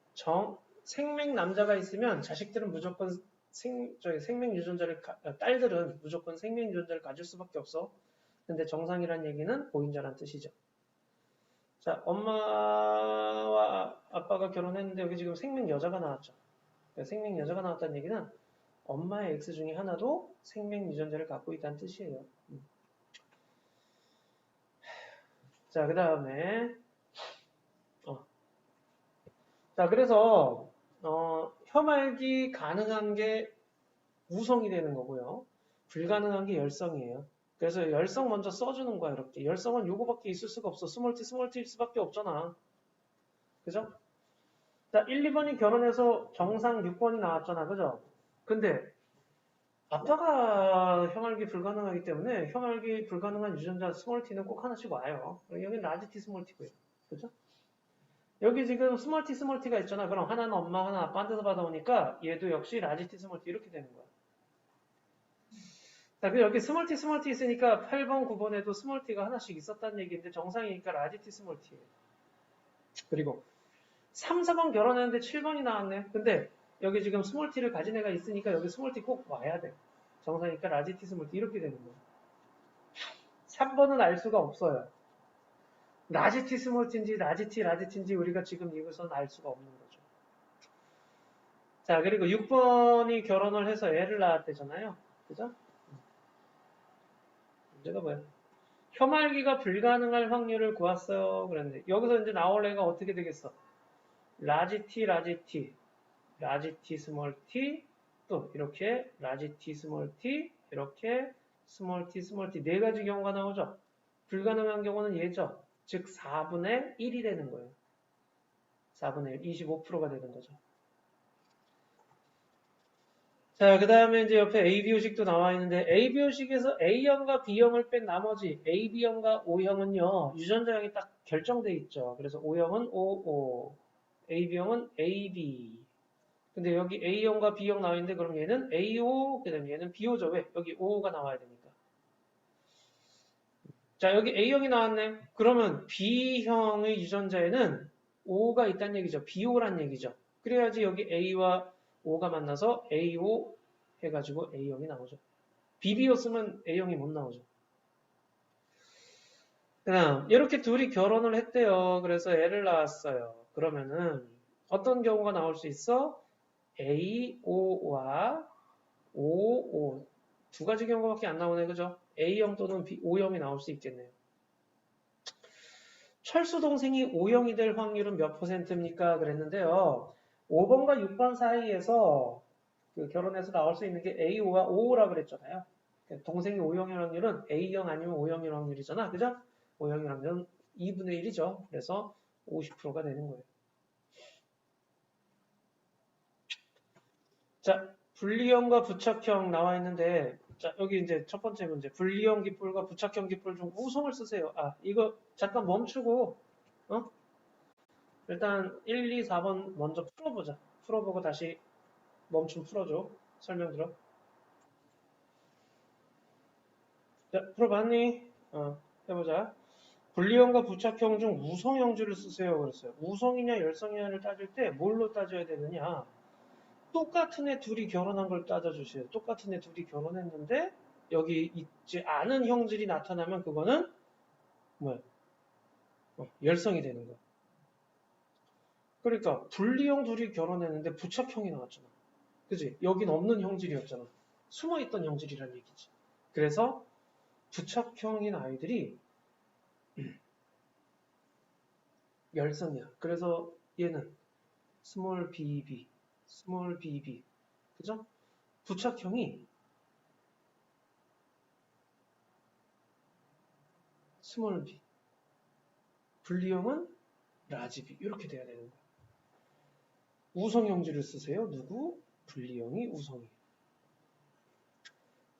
생명 남자가 있으면 자식들은 무조건 생명 유전자를 딸들은 무조건 생명 유전자를 가질 수밖에 없어. 근데 정상이란 얘기는 보인자란 뜻이죠. 자, 엄마와 아빠가 결혼했는데 여기 지금 생명 여자가 나왔죠. 생명 여자가 나왔다는 얘기는 엄마의 X 중에 하나도 생명 유전자를 갖고 있다는 뜻이에요. 자, 그 다음에 자, 그래서 혐알기 가능한 게 우성이 되는 거고요. 불가능한 게 열성이에요. 그래서 열성 먼저 써주는 거야, 이렇게. 열성은 요거밖에 있을 수가 없어. 스몰티일 수밖에 없잖아. 그죠? 자, 1, 2번이 결혼해서 정상 6번이 나왔잖아. 그죠? 근데 아빠가 혐알기 불가능하기 때문에 혐알기 불가능한 유전자 스몰티는 꼭 하나씩 와요. 여기는 라지티 스몰티고요. 그죠? 여기 지금 스몰티가 있잖아. 그럼 하나는 엄마, 하나 아빠한테서 받아오니까 얘도 역시 라지티 스몰티 이렇게 되는 거야. 자, 그리고 여기 스몰티 있으니까 8번, 9번에도 스몰티가 하나씩 있었다는 얘기인데 정상이니까 라지티 스몰티예요. 그리고 3, 4번 결혼했는데 7번이 나왔네. 근데 여기 지금 스몰티를 가진 애가 있으니까 여기 스몰티 꼭 와야 돼. 정상이니까 라지티 스몰티 이렇게 되는 거예요. 3번은 알 수가 없어요. 라지티 스몰티인지 라지티인지 우리가 지금 이것은 알 수가 없는 거죠. 자, 그리고 6번이 결혼을 해서 애를 낳았대잖아요. 그죠? 문제가 뭐야? 혐알기가 불가능할 확률을 구했어요. 그랬는데 여기서 이제 나올 애가 어떻게 되겠어? 라지티 스몰 t 또 이렇게 라지티 스몰 t 이렇게 스몰 t 네 가지 경우가 나오죠. 불가능한 경우는 얘죠. 즉 4분의 1이 되는 거예요. 4분의 1, 25%가 되는 거죠. 자, 그 다음에 이제 옆에 AB형식도 나와 있는데 AB형식에서 A형과 B형을 뺀 나머지 AB형과 O형은요. 유전자형이 딱 결정돼 있죠. 그래서 O형은 OO, AB형은 AB, 근데 여기 A형과 B형 나와 있는데 그럼 얘는 AO, 그 다음에 얘는 BO죠. 왜? 여기 O가 나와야 되니까. 자, 여기 A형이 나왔네. 그러면 B형의 유전자에는 O가 있다는 얘기죠. BO란 얘기죠. 그래야지 여기 A와 O가 만나서 AO 해가지고 A형이 나오죠. BB였으면 A형이 못 나오죠. 그다음 이렇게 둘이 결혼을 했대요. 그래서 애를 낳았어요. 그러면은 어떤 경우가 나올 수 있어? AO와 OO 두 가지 경우밖에 안 나오네. 그죠? A형 또는 O형이 나올 수 있겠네요. 철수 동생이 O형이 될 확률은 몇 %입니까? 그랬는데요. 5번과 6번 사이에서 그 결혼해서 나올 수 있는 게 AO와 OO라 그랬잖아요. 동생이 O형일 확률은 A형 아니면 O형일 확률이잖아. 그죠? O형일 확률은 2분의 1이죠. 그래서 50%가 되는 거예요. 자, 분리형과 부착형 나와 있는데, 자, 여기 이제 첫 번째 문제. 분리형 깃불과 부착형 깃불 중 우성을 쓰세요. 아, 이거 잠깐 멈추고, 일단 1, 2, 4번 먼저 풀어보자. 풀어보고 다시 멈춤 풀어줘. 설명 들어. 자, 풀어봤니? 해보자. 분리형과 부착형 중 우성형주를 쓰세요. 그랬어요. 우성이냐 열성이냐를 따질 때 뭘로 따져야 되느냐? 똑같은 애 둘이 결혼한 걸 따져주세요. 똑같은 애 둘이 결혼했는데 여기 있지 않은 형질이 나타나면 그거는 뭐야? 열성이 되는 거야. 그러니까 분리형 둘이 결혼했는데 부착형이 나왔잖아. 그지? 여긴 없는 형질이었잖아. 숨어있던 형질이란 얘기지. 그래서 부착형인 아이들이 열성이야. 그래서 얘는 스몰 bb, 스몰 bb, 그죠? 부착형이 스몰 b, 분리형은 라지 b 이렇게 돼야 되는 거야. 우성형질을 쓰세요. 누구? 분리형이 우성이에요.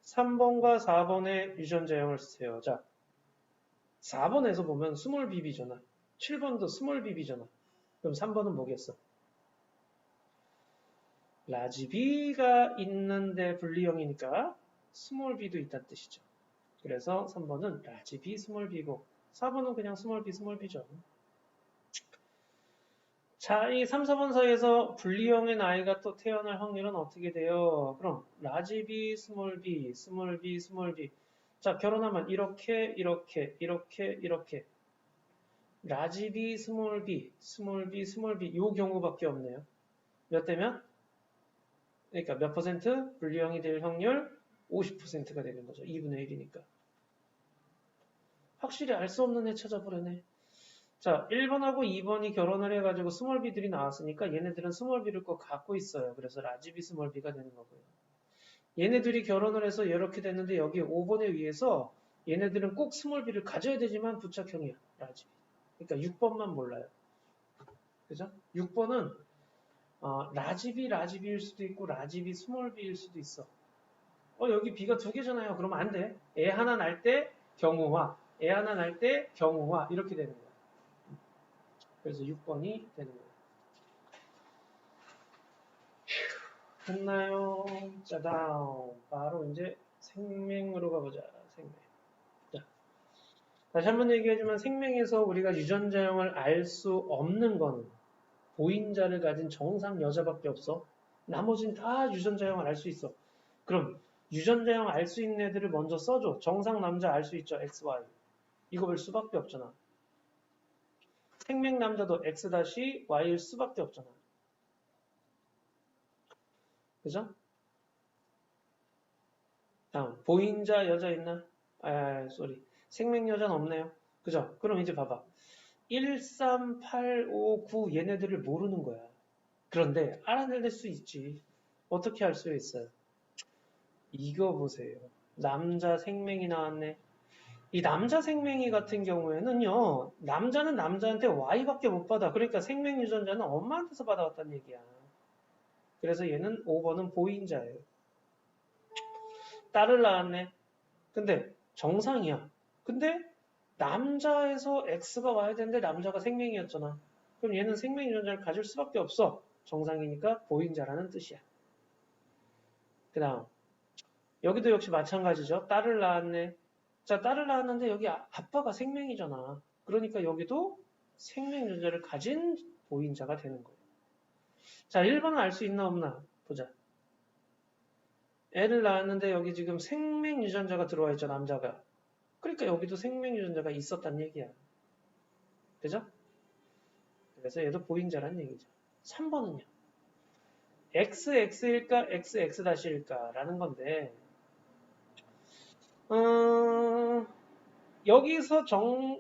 3번과 4번의 유전자형을 쓰세요. 자, 4번에서 보면 스몰 bb잖아. 7번도 스몰 bb잖아. 그럼 3번은 뭐겠어? 라지 b가 있는데 분리형이니까 스몰 b도 있다는 뜻이죠. 그래서 3번은 라지 b 스몰 b고 4번은 그냥 스몰 b 스몰 b죠. 자, 이 3, 4번 사이에서 분리형의 나이가 또 태어날 확률은 어떻게 돼요? 그럼 라지 b 스몰 b 스몰 b 스몰 b 자, 결혼하면 이렇게 이렇게 라지 b 스몰 b 스몰 b 스몰 b 요 경우밖에 없네요. 몇 대면? 그러니까 몇 퍼센트? 분리형이 될 확률 50%가 되는 거죠. 2분의 1이니까. 확실히 알 수 없는 애 찾아보려네. 자, 1번하고 2번이 결혼을 해가지고 스몰비들이 나왔으니까 얘네들은 스몰비를 꼭 갖고 있어요. 그래서 라지비 스몰비가 되는 거고요. 얘네들이 결혼을 해서 이렇게 됐는데 여기 5번에 의해서 얘네들은 꼭 스몰비를 가져야 되지만 부착형이야. 라지비. 그러니까 6번만 몰라요. 그죠? 6번은 라지비일 수도 있고 라지비 스몰비일 수도 있어. 여기 B가 두 개잖아요. 그러면 안 돼. 애 하나 날 때 경우화, 애 하나 날 때 경우화 이렇게 되는 거야. 그래서 6번이 되는 거예요. 됐나요? 자, 다음. 바로 이제 생명으로 가보자. 생명. 자, 다시 한번 얘기하지만 생명에서 우리가 유전자형을 알 수 없는 거는 보인자를 가진 정상 여자밖에 없어. 나머지는 다 유전자형을 알 수 있어. 그럼 유전자형 알 수 있는 애들을 먼저 써줘. 정상 남자 알 수 있죠. XY. 이거 볼 수밖에 없잖아. 생명 남자도 X-Y일 수밖에 없잖아. 그죠? 다음, 보인자 여자 있나? 쏘리. 생명 여자는 없네요. 그죠? 그럼 이제 봐봐. 1, 3, 8, 5, 9 얘네들을 모르는 거야. 그런데 알아낼 수 있지. 어떻게 알 수 있어요? 이거 보세요. 남자 생명이 나왔네. 이 남자 생명이 같은 경우에는요. 남자는 남자한테 Y밖에 못 받아. 그러니까 생명 유전자는 엄마한테서 받아왔다는 얘기야. 그래서 얘는 5번은 보인자예요. 딸을 낳았네. 근데 정상이야. 근데 남자에서 X가 와야 되는데 남자가 생명이었잖아. 그럼 얘는 생명 유전자를 가질 수밖에 없어. 정상이니까 보행자라는 뜻이야. 그 다음 여기도 역시 마찬가지죠. 딸을 낳았네. 자, 딸을 낳았는데 여기 아빠가 생명이잖아. 그러니까 여기도 생명 유전자를 가진 보행자가 되는 거예요. 자, 1번은 알 수 있나 없나 보자. 애를 낳았는데 여기 지금 생명 유전자가 들어와 있죠, 남자가. 그러니까 여기도 생명 유전자가 있었단 얘기야. 그죠? 그래서 얘도 보행자란 얘기죠. 3번은요. XX일까 XX-일까 라는 건데 여기서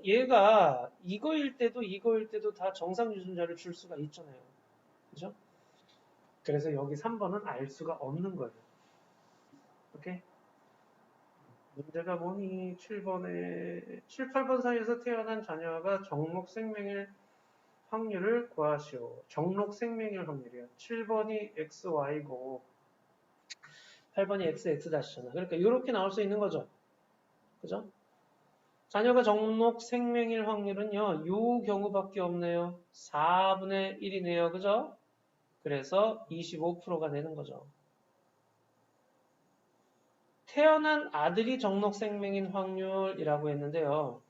얘가 이거일 때도 다 정상 유전자를 줄 수가 있잖아요. 그죠? 그래서 여기 3번은 알 수가 없는 거예요. 오케이? 문제가 뭐니? 7번에 7, 8번 사이에서 태어난 자녀가 정록 생명일 확률을 구하시오. 정록 생명일 확률이야. 7번이 XY고 8번이 XX-잖아. 그러니까 이렇게 나올 수 있는 거죠. 그죠? 자녀가 정록 생명일 확률은요. 이 경우밖에 없네요. 4분의 1이네요. 그죠? 그래서 25%가 되는 거죠. 태어난 아들이 정록 생명인 확률이라고 했는데요.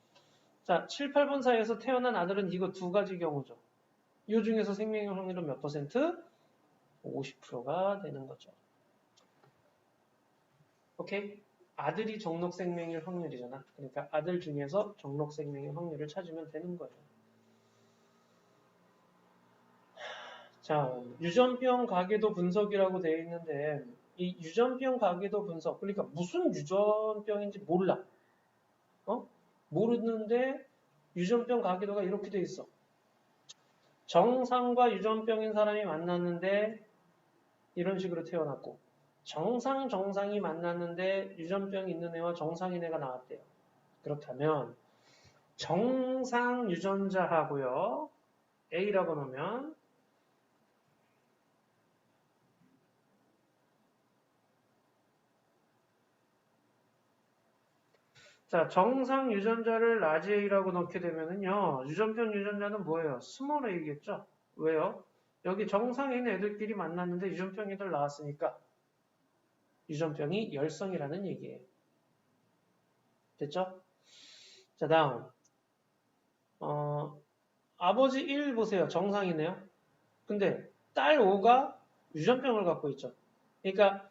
자, 7, 8번 사이에서 태어난 아들은 이거 두 가지 경우죠. 이 중에서 생명인 확률은 몇 퍼센트? 50%가 되는 거죠. 오케이? 아들이 정록 생명일 확률이잖아. 그러니까 아들 중에서 정록 생명일 확률을 찾으면 되는 거예요. 자, 유전병 가계도 분석이라고 되어 있는데 이 유전병 가계도 분석, 그러니까 무슨 유전병인지 몰라. 모르는데 유전병 가계도가 이렇게 돼 있어. 정상과 유전병인 사람이 만났는데 이런 식으로 태어났고 정상이 만났는데 유전병이 있는 애와 정상인 애가 나왔대요. 그렇다면 정상 유전자하고요. A라고 놓으면 자, 정상 유전자를 라지 A라고 넣게 되면은요. 유전병 유전자는 뭐예요? 스몰 A겠죠? 왜요? 여기 정상인 애들끼리 만났는데 유전병 애들 나왔으니까 유전병이 열성이라는 얘기예요. 됐죠? 자, 다음 아버지 1 보세요. 정상이네요. 근데 딸 5가 유전병을 갖고 있죠. 그러니까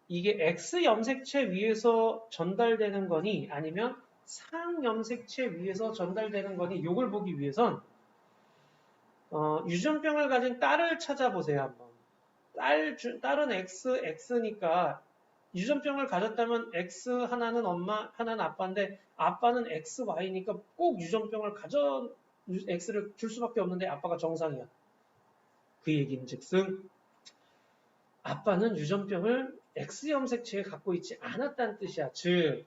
이게 X 염색체 위에서 전달되는 거니 아니면 상 염색체 위에서 전달되는 거니 이걸 보기 위해선 유전병을 가진 딸을 찾아보세요. 한번. 딸은 X니까 유전병을 가졌다면 X 하나는 엄마, 하나는 아빠인데 아빠는 XY니까 꼭 유전병을 X를 줄 수밖에 없는데 아빠가 정상이야. 그 얘기는 즉슨 아빠는 유전병을 X 염색체에 갖고 있지 않았다는 뜻이야. 즉,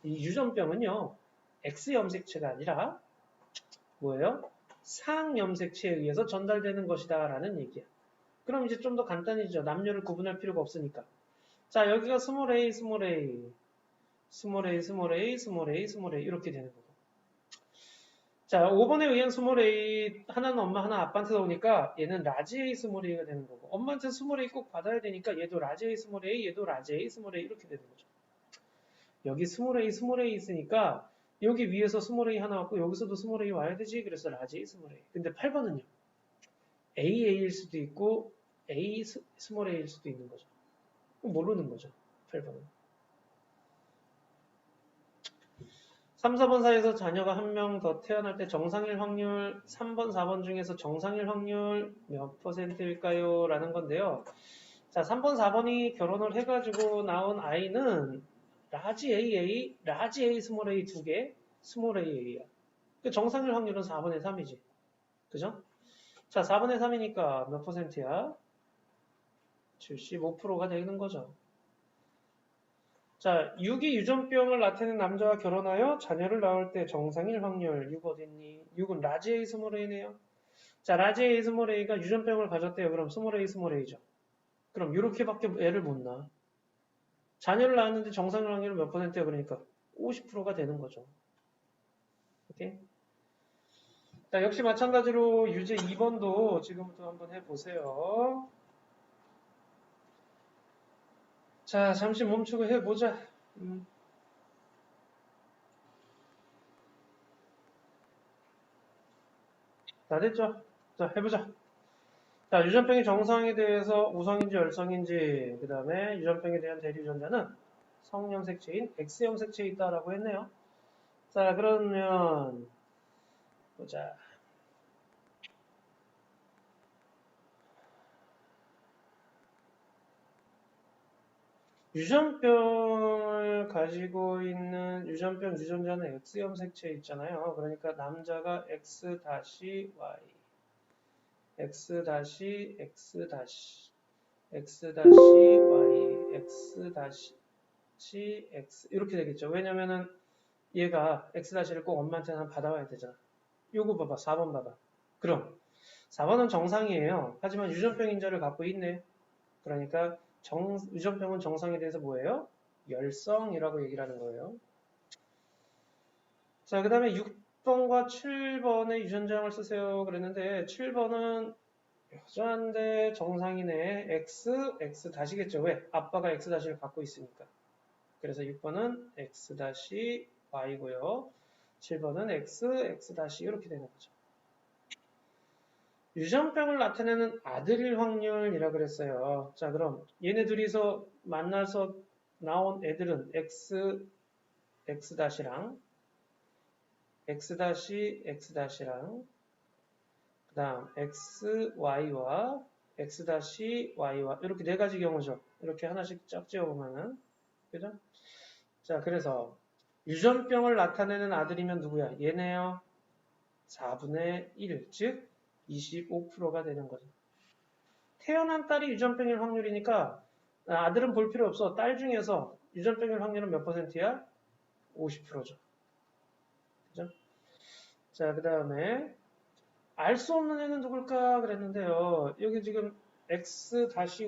이 유전병은요, X 염색체가 아니라 뭐예요? 상 염색체에 의해서 전달되는 것이다 라는 얘기야. 그럼 이제 좀 더 간단해지죠. 남녀를 구분할 필요가 없으니까. 자, 여기가 스몰 a, 스몰 a, 스몰 a, 스몰 a, 스몰 a, 스몰 a 이렇게 되는 거고. 자, 5번에 의한 스몰 a 하나는 엄마, 하나 아빠한테 오니까 얘는 라지 a, 스몰 a가 되는 거고 엄마한테 스몰 a 꼭 받아야 되니까 얘도 라지 a, 스몰 a, 얘도 라지 a, 스몰 a 이렇게 되는 거죠. 여기 스몰 a 있으니까 여기 위에서 스몰 a 하나 왔고 여기서도 스몰 a 와야 되지. 그래서 라지 a, 스몰 a. 근데 8번은요. AA일 수도 있고 A 스몰 a일 수도 있는 거죠. 모르는 거죠. 8번은. 3, 4번 사이에서 자녀가 한 명 더 태어날 때 정상일 확률 3번, 4번 중에서 정상일 확률 몇 퍼센트일까요? 라는 건데요. 자, 3번, 4번이 결혼을 해가지고 나온 아이는 라지 AA, 라지 A, 스몰 A 두 개, 스몰 AA야. 그 정상일 확률은 4분의 3이지. 그죠? 자, 4분의 3이니까 몇 퍼센트야? 75%가 되는 거죠. 자, 유기 유전병을 나타낸 남자와 결혼하여 자녀를 낳을 때 정상일 확률 6 어딨니? 6은 라지 A 스몰 A네요. 자, 라지 A 스몰 A가 유전병을 가졌대요. 그럼 스몰 A 스몰 A죠. 그럼 이렇게밖에 애를 못 낳아. 자녀를 낳았는데 정상일 확률은 몇 퍼센트야? 그러니까 50%가 되는 거죠. 오케이? 자, 역시 마찬가지로 유제 2번도 지금부터 한번 해보세요. 자, 잠시 멈추고 해보자. 다 됐죠? 자, 해보자. 자, 유전병의 정상에 대해서 우성인지 열성인지, 그 다음에 유전병에 대한 대리유전자는 성형 색체인 X형 색체에 있다라고 했네요. 자, 그러면 보자. 유전병을 가지고 있는 유전병 유전자는 X형 색체에 있잖아요. 그러니까 남자가 X-Y, X-X, X-Y, X-X 이렇게 되겠죠. 왜냐면은 얘가 X-를 꼭 엄마한테 는 받아와야 되잖아. 요거 봐봐. 4번 봐봐. 그럼 4번은 정상이에요. 하지만 유전병 인자를 갖고 있네. 그러니까 유전병은 정상에 대해서 뭐예요? 열성이라고 얘기를 하는 거예요. 자, 그 다음에 6번과 7번의 유전자형을 쓰세요. 그랬는데 7번은 여자인데 정상이네. X 다시겠죠. 왜? 아빠가 X-를 갖고 있으니까. 그래서 6번은 X-Y고요. 7번은 X 이렇게 되는 거죠. 유전병을 나타내는 아들일 확률이라 그랬어요. 자, 그럼 얘네 둘이서 만나서 나온 애들은 X-랑 X-랑 그 다음 XY와 X-Y와 이렇게 네 가지 경우죠. 이렇게 하나씩 쫙 지어보면은 그죠? 자, 그래서 유전병을 나타내는 아들이면 누구야? 얘네요. 4분의 1, 즉 25%가 되는 거죠. 태어난 딸이 유전병일 확률이니까 아들은 볼 필요 없어. 딸 중에서 유전병일 확률은 몇 퍼센트야? 50%죠. 그죠? 자, 그 다음에 알 수 없는 애는 누굴까 그랬는데요. 여기 지금 X-Y니까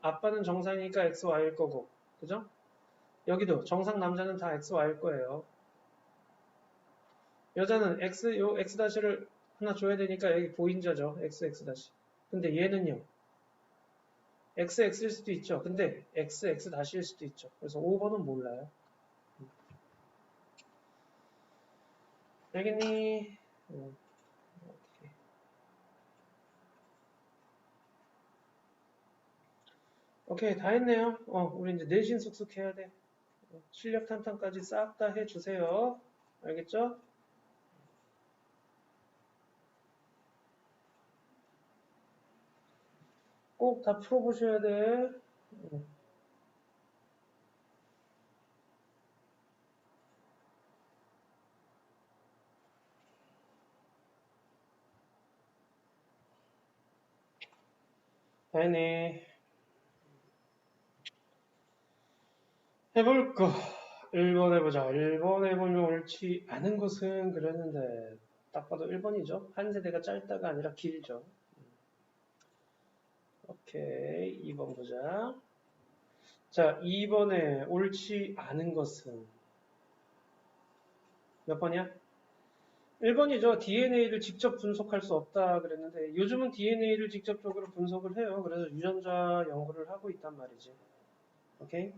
아빠는 정상이니까 XY일 거고 그죠? 여기도 정상 남자는 다 XY일 거예요. 여자는 요 X-를 하나 줘야 되니까 여기 보인자죠. XX-. 근데 얘는요. XX일 수도 있죠. 근데 XX-일 수도 있죠. 그래서 5번은 몰라요. 알겠니? 오케이, 다 했네요. 우리 이제 내신 쑥쑥 해야 돼. 실력 탄탄까지 싹 다 해주세요. 알겠죠? 꼭 다 풀어보셔야 돼. 다 했네. 해볼 거. 1번 해보자. 1번 해보면 옳지 않은 것은 그랬는데 딱 봐도 1번이죠. 한 세대가 짧다가 아니라 길죠. 오케이. 2번 보자. 자, 2번에 옳지 않은 것은 몇 번이야? 1번이죠. DNA를 직접 분석할 수 없다 그랬는데 요즘은 DNA를 직접적으로 분석을 해요. 그래서 유전자 연구를 하고 있단 말이지. 오케이?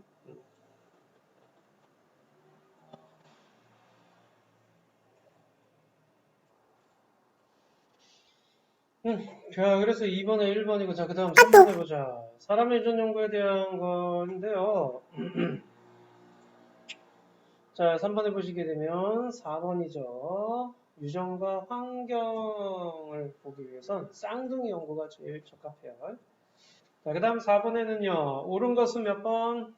자, 그래서 2번에 1번이고, 자, 그 다음 3번 해보자. 사람의 유전 연구에 대한 건데요. 자, 3번에 보시게 되면 4번이죠. 유전과 환경을 보기 위해선 쌍둥이 연구가 제일 적합해요. 자, 그 다음 4번에는요, 옳은 것은 몇 번?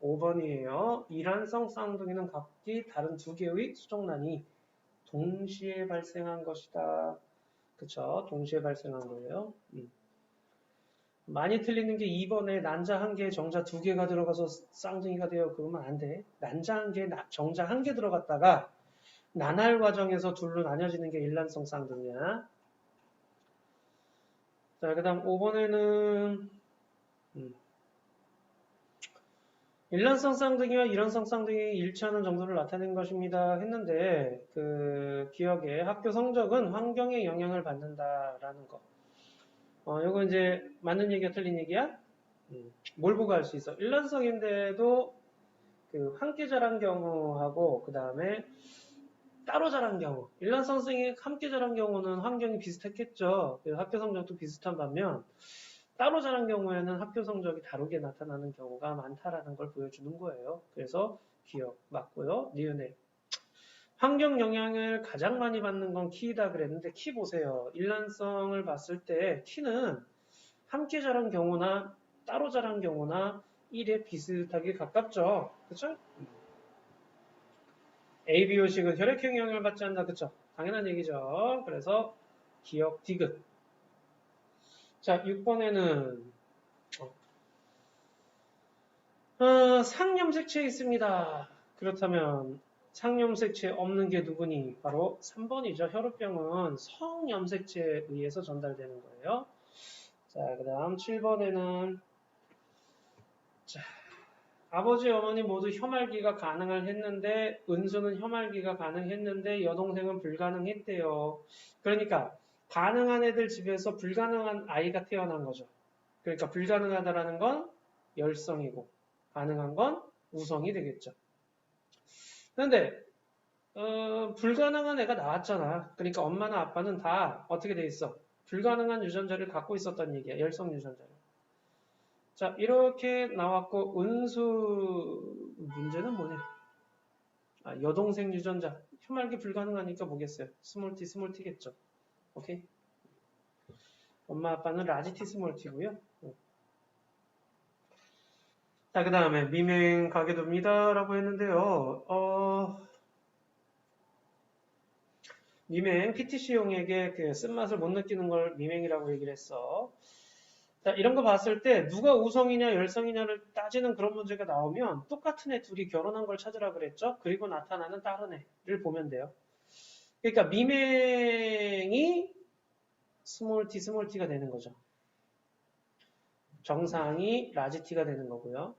5번이에요. 이란성 쌍둥이는 각기 다른 두 개의 수정란이 동시에 발생한 것이다. 그쵸? 동시에 발생한 거예요. 많이 틀리는 게 2번에 난자 한 개, 정자 두 개가 들어가서 쌍둥이가 되어 그러면 안 돼. 난자 한 개, 정자 한 개 들어갔다가 난할 과정에서 둘로 나뉘어지는 게 일란성 쌍둥이야. 자, 그 다음 5번에는 일란성 쌍둥이와 이란성 쌍둥이가 일치하는 정도를 나타낸 것입니다. 했는데 그 기억에 학교 성적은 환경의 영향을 받는다라는 거. 이거 이제 맞는 얘기야 틀린 얘기야? 뭘 보고 알 수 있어? 일란성인데도 그 함께 자란 경우하고 그 다음에 따로 자란 경우. 일란성 쌍둥이 함께 자란 경우는 환경이 비슷했겠죠. 그래서 학교 성적도 비슷한 반면 따로 자란 경우에는 학교 성적이 다르게 나타나는 경우가 많다라는 걸 보여주는 거예요. 그래서 기억 맞고요. 니은에 환경 영향을 가장 많이 받는 건 키이다 그랬는데 키 보세요. 일란성을 봤을 때 키는 함께 자란 경우나 따로 자란 경우나 1에 비슷하게 가깝죠. 그쵸? ABO식은 혈액형 영향을 받지 않는다. 그쵸? 당연한 얘기죠. 그래서 기억 디귿. 자, 6번에는 상염색체 있습니다. 그렇다면 상염색체 없는 게 누구니? 바로 3번이죠. 혈우병은 성염색체에 의해서 전달되는 거예요. 자, 그 다음 7번에는 아버지, 어머니 모두 혐알기가 가능을 했는데 은수는 혐알기가 가능했는데 여동생은 불가능했대요. 그러니까 가능한 애들 집에서 불가능한 아이가 태어난 거죠. 그러니까 불가능하다라는 건 열성이고 가능한 건 우성이 되겠죠. 그런데 불가능한 애가 나왔잖아. 그러니까 엄마나 아빠는 다 어떻게 돼 있어? 불가능한 유전자를 갖고 있었던 얘기야. 열성 유전자를. 자, 이렇게 나왔고 은수 문제는 뭐냐? 여동생 유전자. 혐알기 불가능하니까 뭐겠어요? 스몰티겠죠. 오케이? 엄마 아빠는 라지티 스몰티고요. 자, 그 다음에 미맹 가게 됩니다. 라고 했는데요. 미맹, PTC용에게 그 쓴맛을 못 느끼는 걸 미맹이라고 얘기를 했어. 자, 이런 거 봤을 때 누가 우성이냐 열성이냐를 따지는 그런 문제가 나오면 똑같은 애 둘이 결혼한 걸 찾으라 그랬죠. 그리고 나타나는 다른 애를 보면 돼요. 그러니까 미맹이 스몰티가 되는 거죠. 정상이 라지티가 되는 거고요.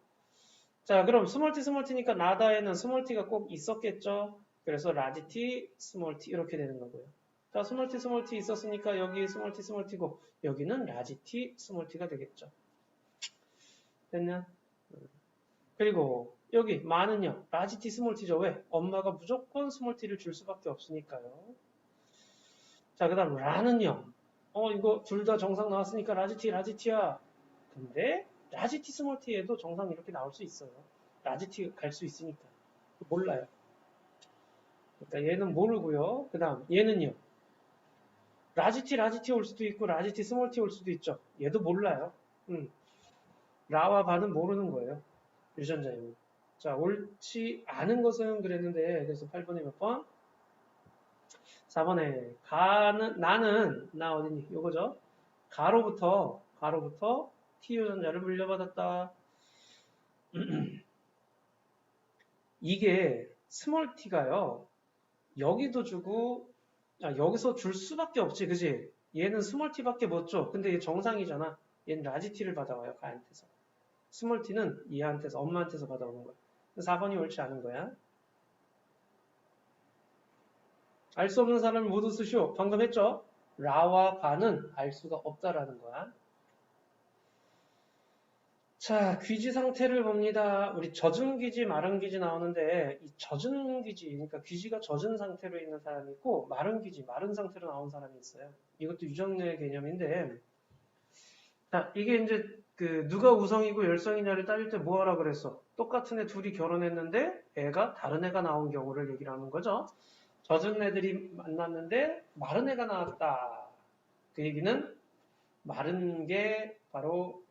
자, 그럼 스몰티니까 나다에는 스몰티가 꼭 있었겠죠. 그래서 라지티, 스몰티 이렇게 되는 거고요. 자, 스몰티 있었으니까 여기 스몰티고 여기는 라지티, 스몰티가 되겠죠. 됐냐? 그리고 여기 마는요. 라지티, 스몰티죠. 왜? 엄마가 무조건 스몰티를 줄 수밖에 없으니까요. 자, 그 다음 라는요. 이거 둘 다 정상 나왔으니까 라지티야. 근데 라지티, 스몰티에도 정상 이렇게 나올 수 있어요. 라지티 갈 수 있으니까. 몰라요. 그러니까 얘는 모르고요. 그 다음 얘는요. 라지티 올 수도 있고 라지티 스몰티 올 수도 있죠. 얘도 몰라요. 라와 바는 모르는 거예요. 유전자에는. 자, 옳지 않은 것은 그랬는데 그래서 8번에 몇 번? 4번에 나 어디니? 요거죠. 가로부터 T 유전자를 물려받았다. 이게 스몰 t가요. 여기도 주고 여기서 줄 수밖에 없지, 그지? 얘는 스몰 t밖에 못 줘. 근데 얘 정상이잖아. 얘는 라지 t를 받아와요, 가한테서. 스몰 t는 얘한테서, 엄마한테서 받아오는 거야. 4번이 옳지 않은 거야. 알 수 없는 사람을 모두 쓰시오. 방금 했죠? 라와 바는 알 수가 없다라는 거야. 자, 귀지 상태를 봅니다. 우리 젖은 귀지, 마른 귀지 나오는데 이 젖은 귀지, 그러니까 귀지가 젖은 상태로 있는 사람이 있고 마른 귀지, 마른 상태로 나온 사람이 있어요. 이것도 유전의 개념인데 자, 이게 이제 그 누가 우성이고 열성이냐를 따질 때 뭐 하라 그랬어? 똑같은 애 둘이 결혼했는데 애가 다른 애가 나온 경우를 얘기를 하는 거죠. 젖은 애들이 만났는데 마른 애가 나왔다. 그 얘기는 마른 게 바로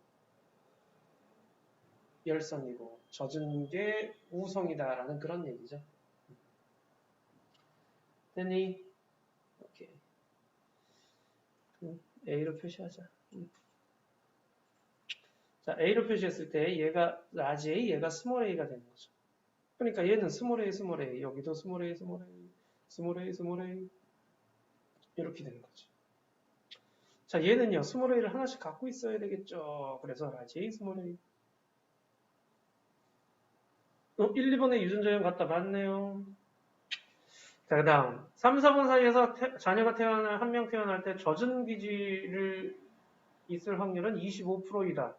열성이고 젖은 게 우성이다라는 그런 얘기죠. 됐니? 오케이. A로 표시하자. 자, A로 표시했을 때 얘가 라지 A, 얘가 스몰 A가 되는 거죠. 그러니까 얘는 스몰 A, 여기도 스몰 A 이렇게 되는 거죠. 자, 얘는요, 스몰 A를 하나씩 갖고 있어야 되겠죠. 그래서 라지 A, 스몰 A. 1, 2번에 유전자형 같다. 맞네요. 자, 그 다음. 3, 4번 사이에서 자녀가 한 명 태어날 때 젖은 기질을 있을 확률은 25%이다.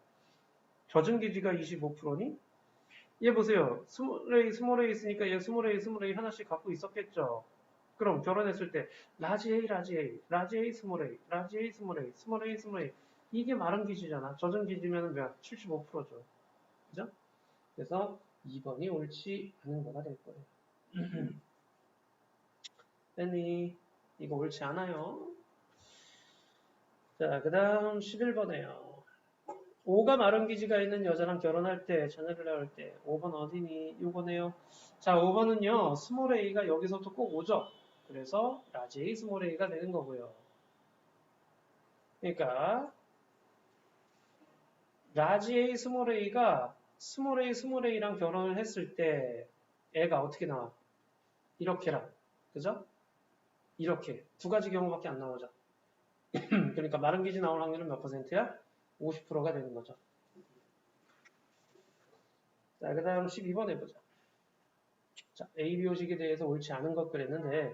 젖은 기지가 25%니? 얘 보세요. 스몰 A 있으니까 얘 스몰 A 하나씩 갖고 있었겠죠. 그럼 결혼했을 때 라지 A, 라지 A, 라지 A, 스몰 A, 라지 A, 스몰 A, 스몰 A, 스몰 A. 이게 마른 기지잖아. 젖은 기지면 몇? 75%죠. 그죠? 그래서 2번이 옳지 않은 거가 될 거예요. 뺐니? 이거 옳지 않아요. 자, 그 다음 11번에요. 5가 마른 기지가 있는 여자랑 결혼할 때, 자녀를 낳을 때, 5번 어디니? 요거네요. 자, 5번은요, 스몰 a가 여기서도 꼭 5죠. 그래서 라지 A, 스몰 a가 되는 거고요. 그러니까 라지 A, 스몰 a가 스몰 A랑 결혼을 했을 때 애가 어떻게 나와? 이렇게랑, 그죠? 이렇게 두 가지 경우밖에 안 나오죠. 그러니까 마른 기지 나올 확률은 몇 %야? 50%가 되는 거죠. 자, 그 다음 12번 해보자. 자, A, B 호식에 대해서 옳지 않은 것 그랬는데,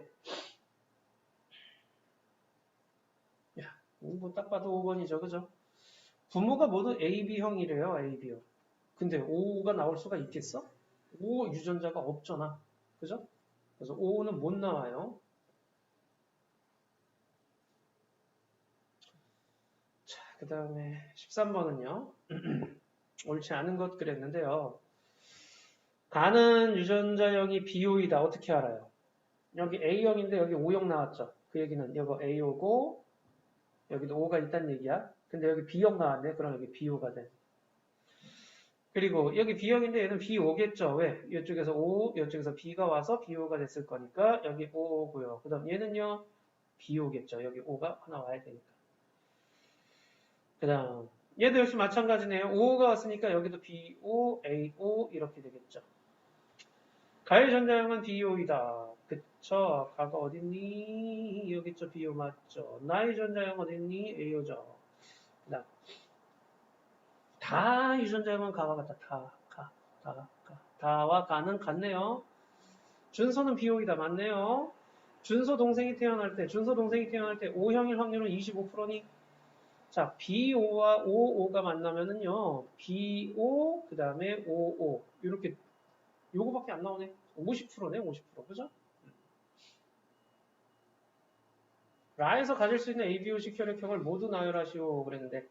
야, 뭐 딱 봐도 5번이죠, 그죠? 부모가 모두 A, B형이래요, A, B형. 근데 5가 나올 수가 있겠어? 5 유전자가 없잖아, 그죠? 그래서 5는 못 나와요. 자, 그 다음에 13번은요. 옳지 않은 것 그랬는데요. 가는 유전자형이 B호이다. 어떻게 알아요? 여기 A형인데 여기 O형 나왔죠. 그 얘기는 이거 A호고 여기도 O가 있다는 얘기야. 근데 여기 B형 나왔네. 그럼 여기 B호가 돼. 그리고 여기 B형인데 얘는 B5겠죠. 왜? 이쪽에서 O, 이쪽에서 B가 와서 B5가 됐을 거니까 여기 O고요. 그 다음 얘는요. B5겠죠. 여기 O가 하나 와야 되니까. 그 다음 얘도 역시 마찬가지네요. O가 왔으니까 여기도 B5, AO 이렇게 되겠죠. 가열 전자형은 BO이다. 그쵸? 가가 어딨니? 여기 있죠. BO 맞죠? 나의 전자형 어딨니? AO죠. 그 다음 다 유전자형은 가와 같다. 다와 가는 같네요. 준서는 BO이다. 맞네요. 준서 동생이 태어날 때 O형일 확률은 25%니? 자, BO와 OO가 만나면은요. BO, 그 다음에 OO. 이렇게, 요거밖에 안 나오네. 50%네, 50%. 그죠? 라에서 가질 수 있는 ABO식 혈액형을 모두 나열하시오. 그랬는데,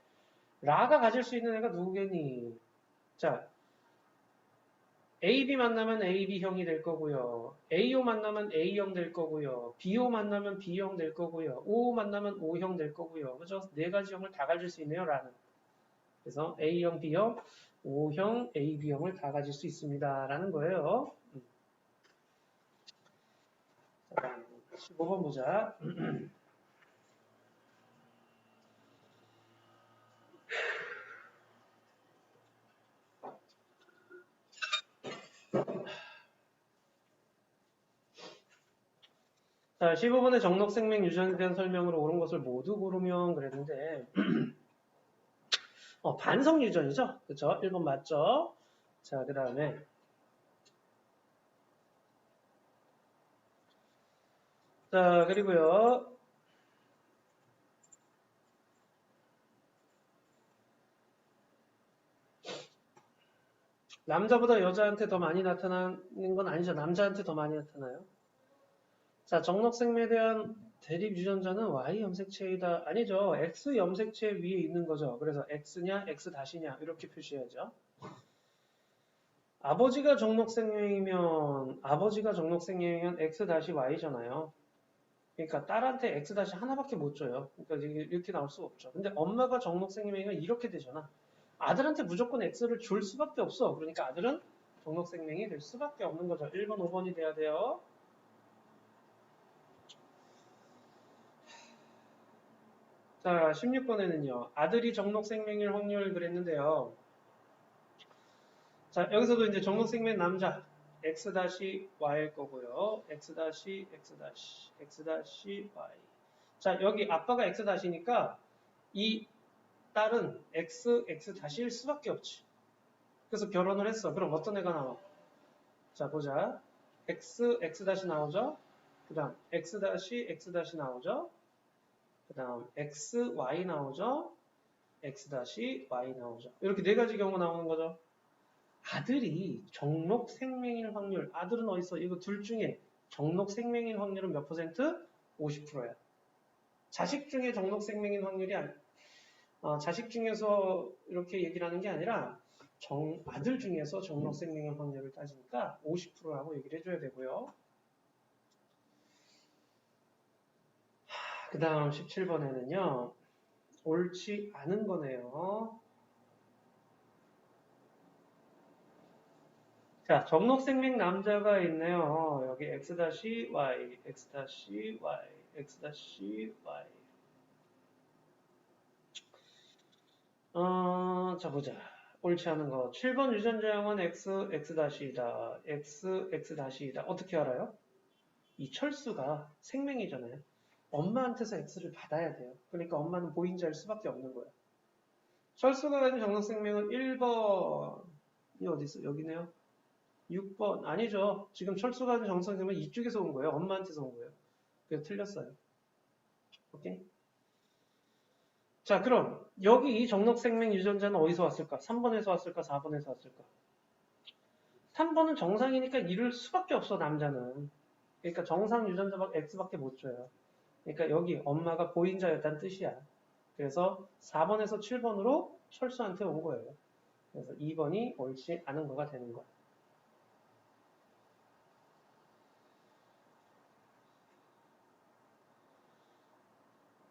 라가 가질 수 있는 애가 누구겠니? 자, AB 만나면 AB형이 될 거고요. AO 만나면 A형 될 거고요. BO 만나면 B형 될 거고요. O 만나면 O형 될 거고요. 그죠? 네 가지 형을 다 가질 수 있네요, 라는. 그래서 A형, B형, O형, AB형을 다 가질 수 있습니다. 라는 거예요. 자, 15번 보자. 자, 15번의 정록생명 유전에 대한 설명으로 옳은 것을 모두 고르면 그랬는데 반성 유전이죠? 그쵸? 1번 맞죠? 자, 그 다음에 자, 그리고요. 남자보다 여자한테 더 많이 나타나는 건 아니죠. 남자한테 더 많이 나타나요. 자, 정록생명에 대한 대립 유전자는 Y 염색체이다. 아니죠. X 염색체 위에 있는 거죠. 그래서 X냐, X-냐 이렇게 표시해야죠. 아버지가 정록생명이면 X-Y잖아요. 그러니까 딸한테 X- 하나밖에 못 줘요. 그러니까 이렇게 나올 수 없죠. 근데 엄마가 정록생명이면 이렇게 되잖아. 아들한테 무조건 X를 줄 수밖에 없어. 그러니까 아들은 정록생명이 될 수밖에 없는 거죠. 1번, 5번이 돼야 돼요. 자, 16번에는요. 아들이 정록생명일 확률 그랬는데요. 자, 여기서도 이제 정록생명 남자 X-Y일 거고요. X-Y. 자, 여기 아빠가 X-니까 이 딸은 X-일 수밖에 없지. 그래서 결혼을 했어. 그럼 어떤 애가 나와? 자, 보자. x 다시 나오죠? 그 다음, x 다시 나오죠? 그 다음, y 나오죠? x y 나오죠? 이렇게 네 가지 경우 나오는 거죠. 아들이 정록 생명일 확률, 아들은 어딨어? 이거 둘 중에 정록 생명일 확률은 몇 퍼센트? 50%야. 자식 중에 정록 생명일 확률이 자식 중에서 이렇게 얘기를 하는 게 아니라 아들 중에서 정록 생명일 확률을 따지니까 50%라고 얘기를 해줘야 되고요. 그 다음 17번에는요. 옳지 않은 거네요. 자, 정록생명 남자가 있네요. 여기 x-y, x-y, x-y. 자, 보자. 옳지 않은 거. 7번 유전자형은 x-이다. x-이다. 어떻게 알아요? 이 철수가 생명이잖아요. 엄마한테서 x를 받아야 돼요. 그러니까 엄마는 보인자일 수밖에 없는 거예요. 철수가 가진 정록생명은 1번이 어디 있어? 여기네요. 6번 아니죠. 지금 철수가 가진 정록생명은 이쪽에서 온 거예요. 엄마한테서 온 거예요. 그래서 틀렸어요. 오케이? 자, 그럼 여기 이 정록생명 유전자는 어디서 왔을까? 3번에서 왔을까? 4번에서 왔을까? 3번은 정상이니까 이룰 수밖에 없어, 남자는. 그러니까 정상 유전자 X밖에 못 줘요. 그러니까 여기 엄마가 보인자였다는 뜻이야. 그래서 4번에서 7번으로 철수한테 온 거예요. 그래서 2번이 옳지 않은 거가 되는 거야.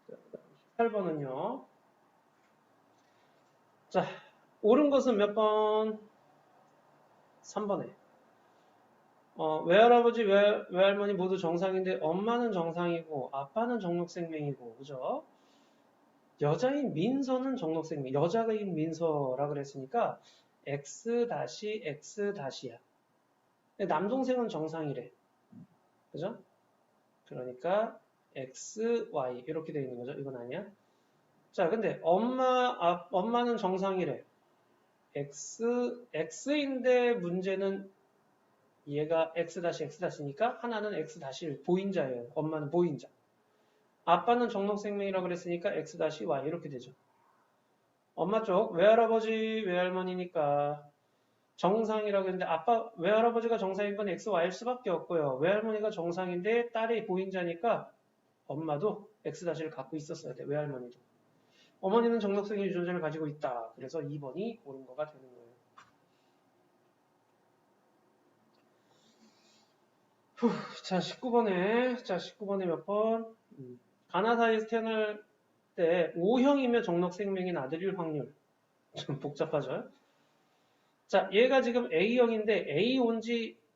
자, 8번은요. 자, 옳은 것은 몇 번? 3번에. 외할아버지, 외할머니 모두 정상인데 엄마는 정상이고 아빠는 정록생명이고, 그죠? 여자인 민서는 정록생명, 여자인 민서라 그랬으니까 X-X야. 남동생은 정상이래. 그죠? 그러니까 XY 이렇게 되어 있는 거죠. 이건 아니야. 자, 근데 엄마는 정상이래. X인데 문제는 얘가 X-X니까 하나는 X- 보인자예요. 엄마는 보인자. 아빠는 정록생명이라고 그랬으니까 X-Y 이렇게 되죠. 엄마 쪽 외할아버지, 외할머니니까 정상이라고 했는데 외할아버지가 정상인 건 XY일 수밖에 없고요. 외할머니가 정상인데 딸이 보인자니까 엄마도 X-를 갖고 있었어야 돼. 외할머니도. 어머니는 정록생명 유전자를 가지고 있다. 그래서 2번이 옳은 거가 되는 거예요. 자, 19번에 몇 번? 가나다에서 태어날 때 O형이면 정록생명인 아들일 확률. 좀 복잡하죠? 자, 얘가 지금 A형인데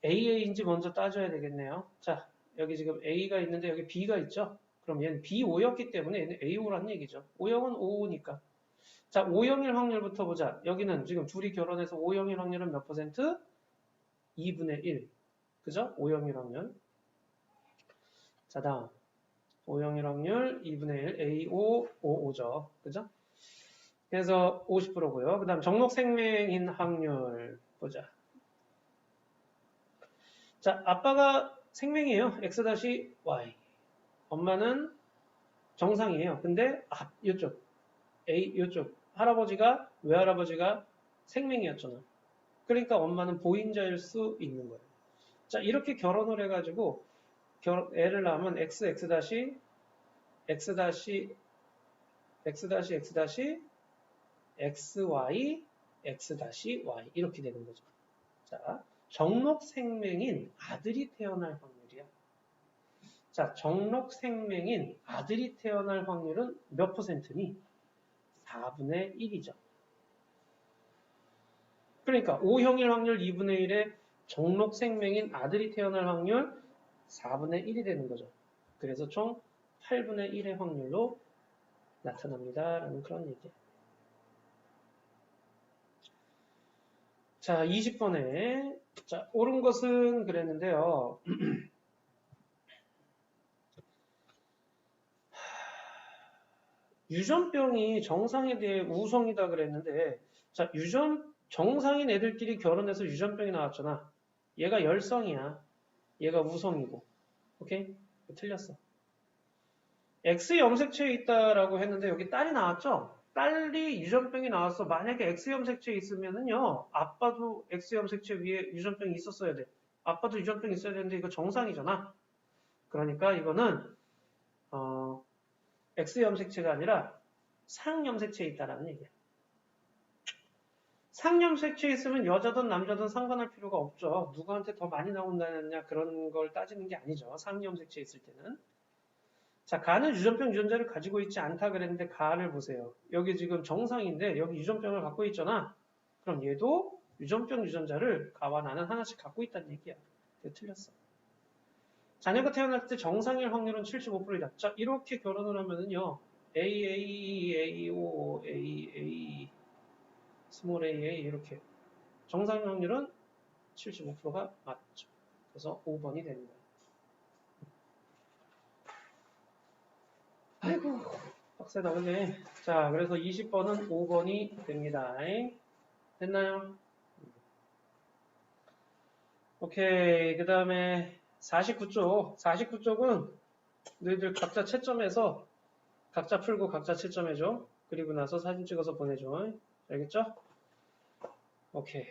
AA인지 먼저 따져야 되겠네요. 자, 여기 지금 A가 있는데 여기 B가 있죠? 그럼 얘는 B5였기 때문에 얘는 A5라는 얘기죠. O형은 5니까. 자, O형일 확률부터 보자. 여기는 지금 둘이 결혼해서 O형일 확률은 몇 퍼센트? 2분의 1. 그죠? O형일 확률. 자, 다음. O형일 확률 2분의 1, A5, 55죠. 그죠? 그래서 50%고요. 그 다음 정록생명인 확률 보자. 자, 아빠가 생명이에요. X-Y. 엄마는 정상이에요. 근데 이쪽 외할아버지가 생명이었잖아. 그러니까 엄마는 보인자일 수 있는 거예요. 자, 이렇게 결혼을 해가지고 애를 낳으면 XY X-Y 이렇게 되는 거죠. 자, 정록생명인 아들이 태어날 확률이야. 자, 정록생명인 아들이 태어날 확률은 몇 퍼센트니? 4분의 1이죠. 그러니까 O형일 확률 2분의 1에 정록생명인 아들이 태어날 확률 4분의 1이 되는 거죠. 그래서 총 8분의 1의 확률로 나타납니다. 라는 그런 얘기예요. 자, 20번에 자, 옳은 것은 그랬는데요. 유전병이 정상에 대해 우성이다 그랬는데 자, 정상인 애들끼리 결혼해서 유전병이 나왔잖아. 얘가 열성이야. 얘가 우성이고. 오케이? 틀렸어. X 염색체에 있다라고 했는데 여기 딸이 나왔죠? 딸이 유전병이 나왔어. 만약에 X 염색체에 있으면은요, 아빠도 X 염색체 위에 유전병이 있었어야 돼. 아빠도 유전병이 있어야 되는데 이거 정상이잖아. 그러니까 이거는 X 염색체가 아니라 상 염색체에 있다라는 얘기야. 상 염색체에 있으면 여자든 남자든 상관할 필요가 없죠. 누구한테 더 많이 나온다느냐 그런 걸 따지는 게 아니죠. 상 염색체에 있을 때는. 자, 가는 유전병 유전자를 가지고 있지 않다 그랬는데 가를 보세요. 여기 지금 정상인데 여기 유전병을 갖고 있잖아. 그럼 얘도 유전병 유전자를 가와 나는 하나씩 갖고 있다는 얘기야. 틀렸어. 자녀가 태어날 때 정상일 확률은 75%이다. 자, 이렇게 결혼을 하면은요. AAO, AA, 스몰 AA 이렇게 정상일 확률은 75%가 맞죠. 그래서 5번이 됩니다. 아이고, 빡세다, 그지? 자, 그래서 20번은 5번이 됩니다. 됐나요? 오케이. 그 다음에 49쪽. 49쪽은 너희들 각자 채점해서 각자 풀고 각자 채점해줘. 그리고 나서 사진 찍어서 보내줘. 알겠죠? 오케이.